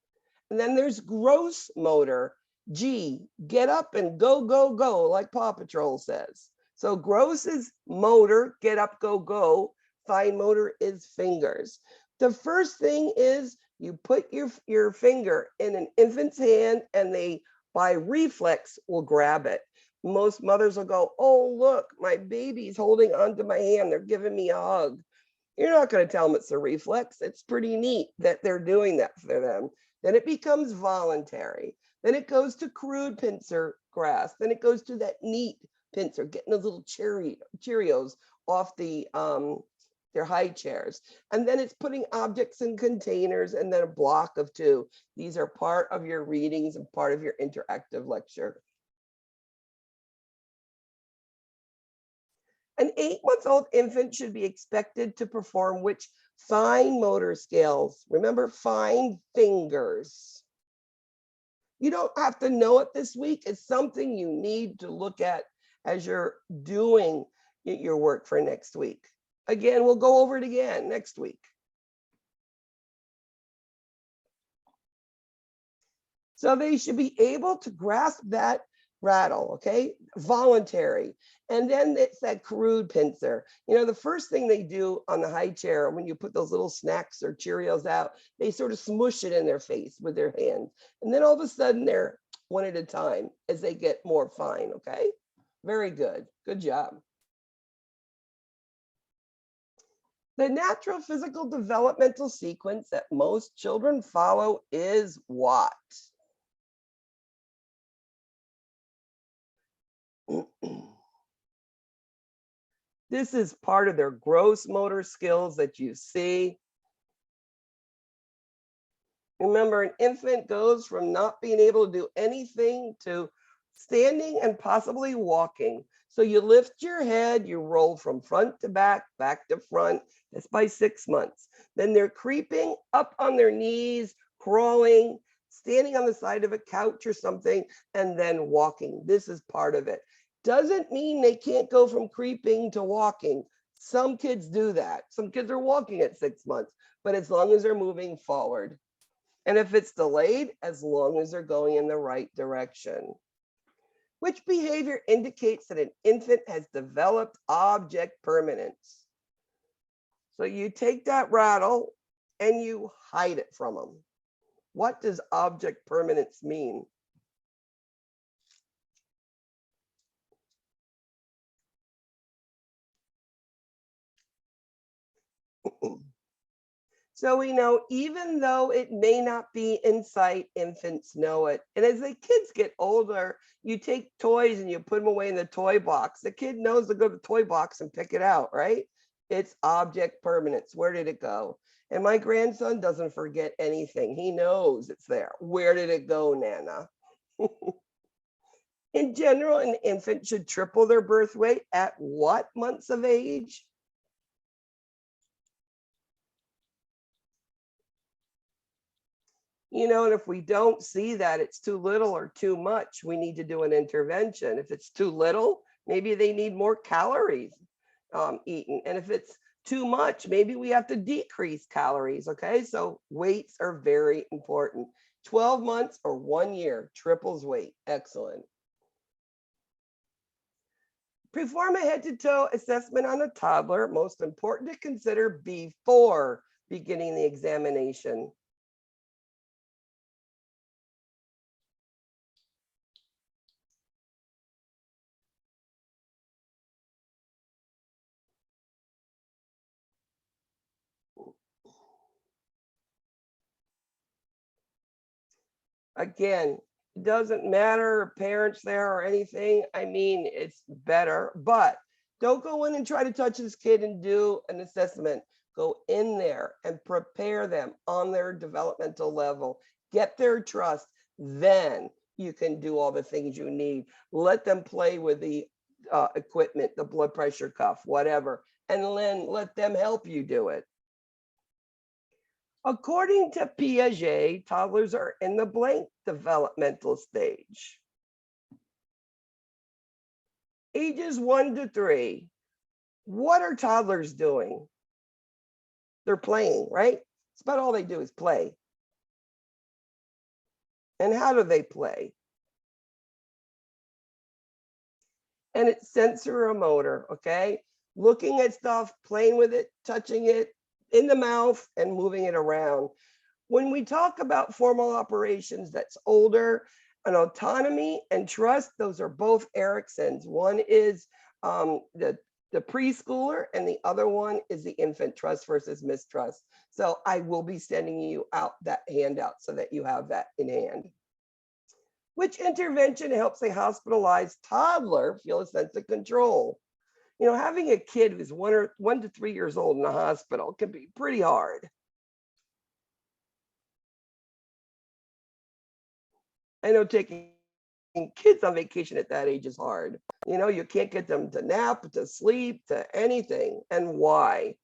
Speaker 1: And then there's gross motor, G, get up and go, go, go, like Paw Patrol says. So gross is motor, get up, go, go. Fine motor is fingers. The first thing is you put your finger in an infant's hand and they, by reflex, will grab it. Most mothers will go, oh, look, my baby's holding onto my hand. They're giving me a hug. You're not going to tell them it's a reflex. It's pretty neat that they're doing that for them. Then it becomes voluntary. Then it goes to crude pincer grasp. Then it goes to that neat pincer, getting those little Cheerios off the their high chairs. And then it's putting objects in containers and then a block of 2. These are part of your readings and part of your interactive lecture. An 8-month-old infant should be expected to perform which fine motor skills? Remember, fine fingers. You don't have to know it this week. It's something you need to look at as you're doing your work for next week. Again, we'll go over it again next week. So they should be able to grasp that rattle, okay? Voluntary. And then it's that crude pincer. You know, the first thing they do on the high chair, when you put those little snacks or Cheerios out, they sort of smush it in their face with their hands. And then all of a sudden they're one at a time as they get more fine, okay? Very good. Good job. The natural physical developmental sequence that most children follow is what? This is part of their gross motor skills that you see. Remember, an infant goes from not being able to do anything to standing and possibly walking. So you lift your head, you roll from front to back to front. That's by 6 months. Then they're creeping up on their knees, crawling, standing on the side of a couch or something, and then walking. This is part of it. Doesn't mean they can't go from creeping to walking. Some kids do that. Some kids are walking at 6 months, but as long as they're moving forward. And if it's delayed, as long as they're going in the right direction. Which behavior indicates that an infant has developed object permanence? So you take that rattle and you hide it from them. What does object permanence mean? So we know, even though it may not be in sight, infants know it. And as the kids get older, you take toys and you put them away in the toy box. The kid knows to go to the toy box and pick it out, right? It's object permanence. Where did it go? And my grandson doesn't forget anything. He knows it's there. Where did it go, Nana? In general, an infant should triple their birth weight at what months of age? You know, and if we don't see that it's too little or too much, we need to do an intervention. If it's too little, maybe they need more calories eaten. And if it's too much, maybe we have to decrease calories, okay? So weights are very important. 12 months or 1 year, triples weight, excellent. Perform a head-to-toe assessment on a toddler, most important to consider before beginning the examination. Again, it doesn't matter parents there or anything. I mean, it's better, but don't go in and try to touch this kid and do an assessment. Go in there and prepare them on their developmental level. Get their trust. Then you can do all the things you need. Let them play with the equipment, the blood pressure cuff, whatever, and then let them help you do it. According to Piaget, toddlers are in the blank developmental stage. Ages 1 to 3. What are toddlers doing? They're playing, right? It's about all they do is play. And how do they play? And it's sensoromotor, okay? Looking at stuff, playing with it, touching it, in the mouth and moving it around. When we talk about formal operations that's older, an autonomy and trust, those are both Erickson's. One is the preschooler and the other one is the infant, trust versus mistrust. So I will be sending you out that handout so that you have that in hand. Which intervention helps a hospitalized toddler feel a sense of control? You know, having a kid who's 1 to 3 years old in the hospital can be pretty hard. I know taking kids on vacation at that age is hard. You know, you can't get them to nap, to sleep, to anything. And why?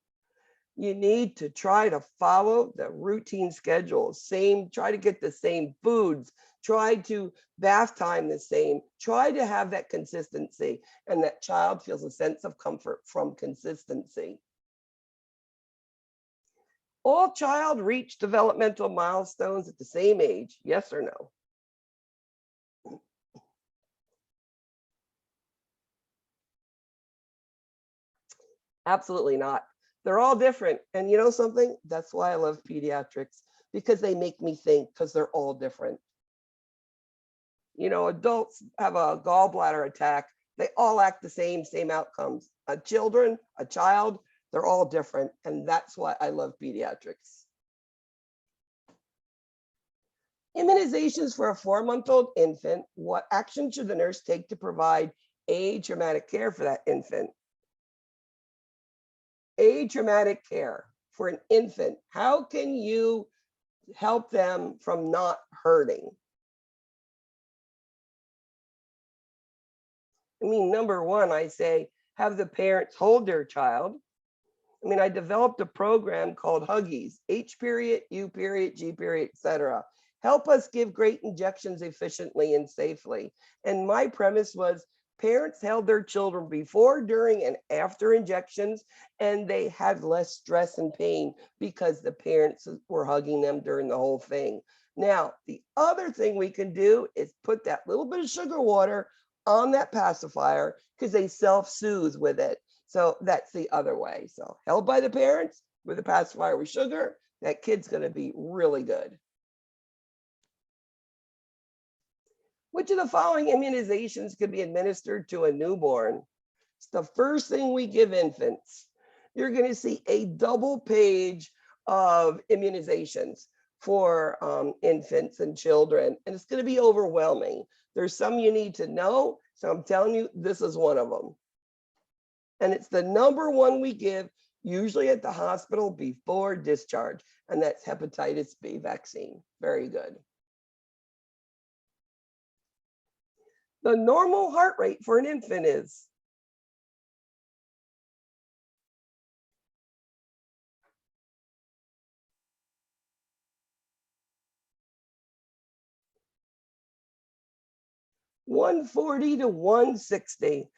Speaker 1: You need to try to follow the routine schedule. Try to get the same foods. Try to bath time the same. Try to have that consistency, and that child feels a sense of comfort from consistency. All child reach developmental milestones at the same age, yes or no? Absolutely not. They're all different. And you know something? That's why I love pediatrics, because they make me think, because they're all different. You know, adults have a gallbladder attack. They all act the same outcomes. Children, a child, they're all different. And that's why I love pediatrics. Immunizations for a 4-month-old infant. What action should the nurse take to provide atraumatic care for that infant? Atraumatic care for an infant. How can you help them from not hurting? I mean, number one, I say, have the parents hold their child. I mean, I developed a program called Huggies, H period, U period, G period, etc. Help us give great injections efficiently and safely. And my premise was parents held their children before, during, and after injections, and they had less stress and pain because the parents were hugging them during the whole thing. Now, the other thing we can do is put that little bit of sugar water on that pacifier because they self-soothe with it. So that's the other way. So held by the parents with a pacifier with sugar, that kid's going to be really good. Which of the following immunizations could be administered to a newborn? It's the first thing we give infants. You're going to see a double page of immunizations for infants and children, and it's going to be overwhelming. There's some you need to know, so I'm telling you, this is one of them. And it's the number one we give, usually at the hospital before discharge, and that's hepatitis B vaccine. Very good. The normal heart rate for an infant is 140 to 160.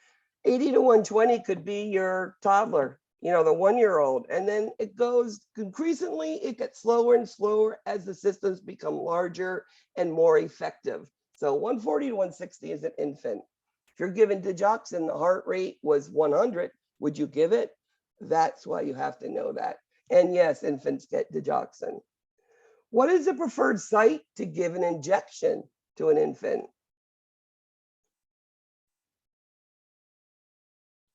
Speaker 1: 80 to 120 could be your toddler, you know, the 1-year-old. And then it goes increasingly, it gets slower and slower as the systems become larger and more effective. So 140 to 160 is an infant. If you're given digoxin, the heart rate was 100, would you give it? That's why you have to know that. And yes, infants get digoxin. What is the preferred site to give an injection to an infant?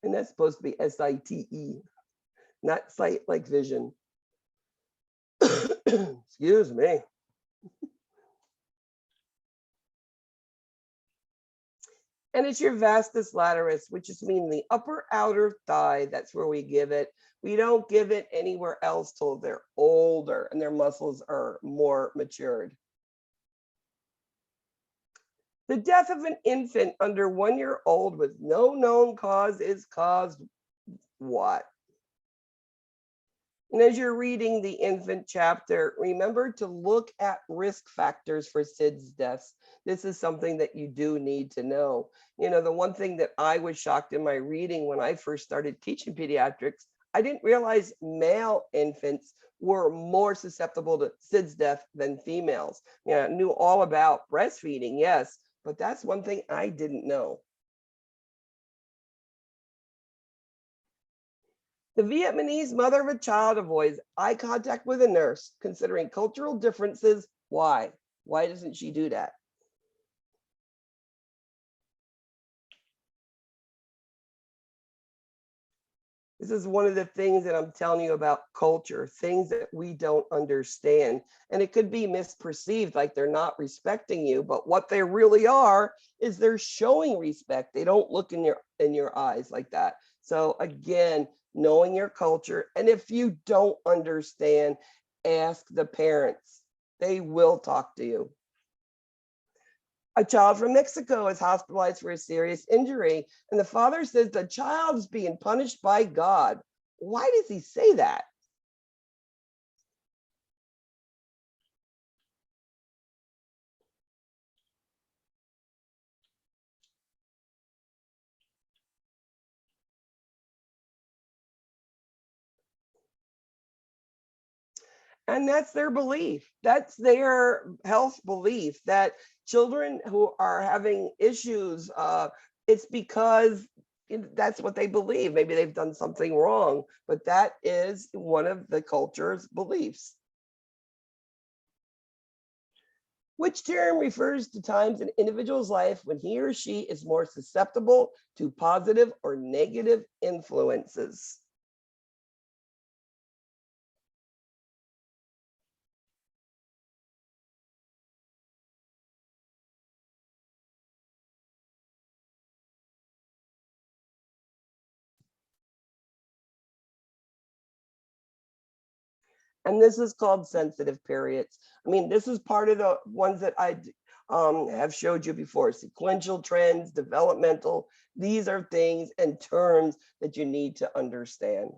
Speaker 1: And that's supposed to be S-I-T-E, not sight like vision. Excuse me. And it's your vastus lataris, which just means the upper outer thigh. That's where we give it. We don't give it anywhere else till they're older and their muscles are more matured. The death of an infant under 1 year old with no known cause is caused what? And as you're reading the infant chapter, remember to look at risk factors for SIDS deaths. This is something that you do need to know. You know, the one thing that I was shocked in my reading when I first started teaching pediatrics, I didn't realize male infants were more susceptible to SIDS death than females. You know, I knew all about breastfeeding, yes, but that's one thing I didn't know. The Vietnamese mother of a child avoids eye contact with a nurse, considering cultural differences. Why? Why doesn't she do that? This is one of the things that I'm telling you about culture, things that we don't understand. And it could be misperceived, like they're not respecting you, but what they really are is they're showing respect. They don't look in your eyes like that. So again, knowing your culture. And if you don't understand, ask the parents. They will talk to you. A child from Mexico is hospitalized for a serious injury, and the father says the child is being punished by God. Why does he say that? And that's their belief. That's their health belief that children who are having issues, it's because that's what they believe. Maybe they've done something wrong, but that is one of the culture's beliefs. Which term refers to times in an individual's life when he or she is more susceptible to positive or negative influences? And this is called sensitive periods. I mean, this is part of the ones that I have showed you before. Sequential trends, developmental. These are things and terms that you need to understand.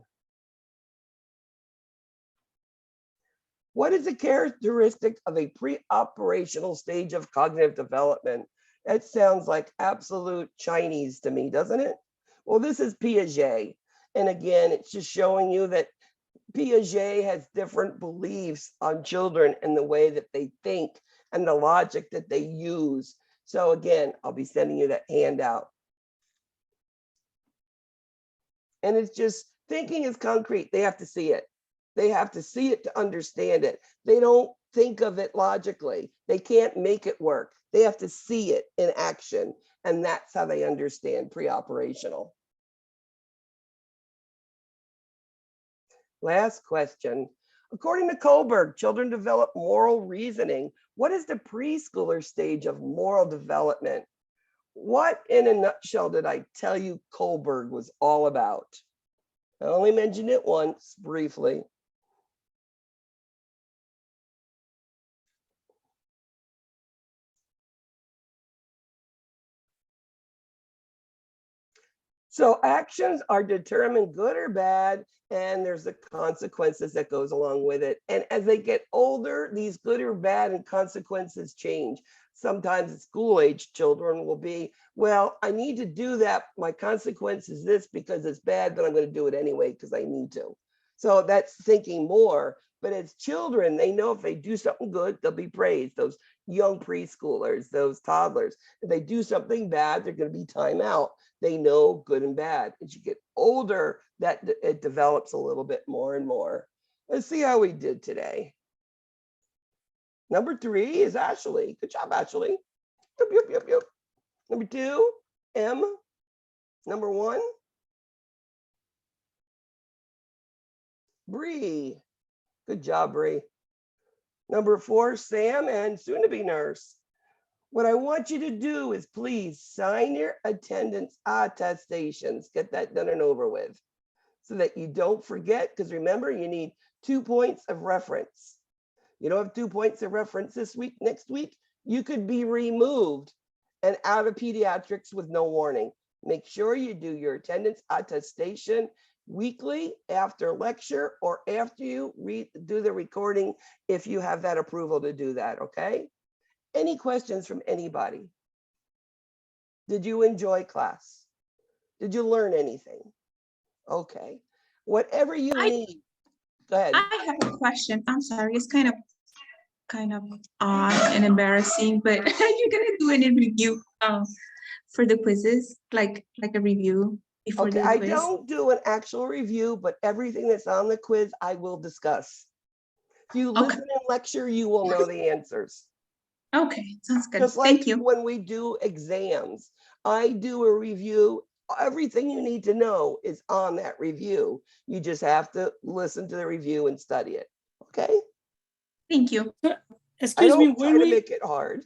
Speaker 1: What is a characteristic of a pre-operational stage of cognitive development? That sounds like absolute Chinese to me, doesn't it? Well, this is Piaget. And again, it's just showing you that Piaget has different beliefs on children and the way that they think and the logic that they use. So again, I'll be sending you that handout. And it's just thinking is concrete. They have to see it. They have to see it to understand it. They don't think of it logically. They can't make it work. They have to see it in action. And that's how they understand pre-operational. Last question. According to Kohlberg, children develop moral reasoning. What is the preschooler stage of moral development? What in a nutshell did I tell you Kohlberg was all about? I only mentioned it once briefly. So actions are determined good or bad, and there's the consequences that goes along with it. And as they get older, these good or bad and consequences change. Sometimes school-age children will be, well, I need to do that. My consequence is this because it's bad, but I'm going to do it anyway because I need to. So that's thinking more. But as children, they know if they do something good, they'll be praised. Those young preschoolers, those toddlers, if they do something bad, they're going to be time out. They know good and bad. As you get older, that it develops a little bit more and more. Let's see how we did today. Number 3 is Ashley. Good job, Ashley. Yep, yep, yep, yep. Number 2, M. Number 1, Bree. Good job, Bree. Number 4, Sam, and soon to be nurse. What I want you to do is please sign your attendance attestations. Get that done and over with so that you don't forget, because remember, you need 2 points of reference. You don't have 2 points of reference this week, next week, you could be removed and out of pediatrics with no warning. Make sure you do your attendance attestation weekly after lecture or after you do the recording if you have that approval to do that, okay? Any questions from anybody? Did you enjoy class? Did you learn anything? Okay. Whatever you need. Go ahead.
Speaker 5: I have a question. I'm sorry, it's kind of odd and embarrassing, but are you gonna do any review for the quizzes, like a review before
Speaker 1: Okay,
Speaker 5: the
Speaker 1: I
Speaker 5: quiz?
Speaker 1: don't do an actual review, but everything that's on the quiz, I will discuss. If you
Speaker 5: Okay.
Speaker 1: listen and lecture, you will know the answers.
Speaker 5: Okay, sounds good.
Speaker 1: Just like
Speaker 5: Thank you.
Speaker 1: when we do exams, I do a review. Everything you need to know is on that review. You just have to listen to the review and study it. Okay?
Speaker 5: Thank you.
Speaker 1: I
Speaker 2: Excuse me,
Speaker 1: don't try to make it hard.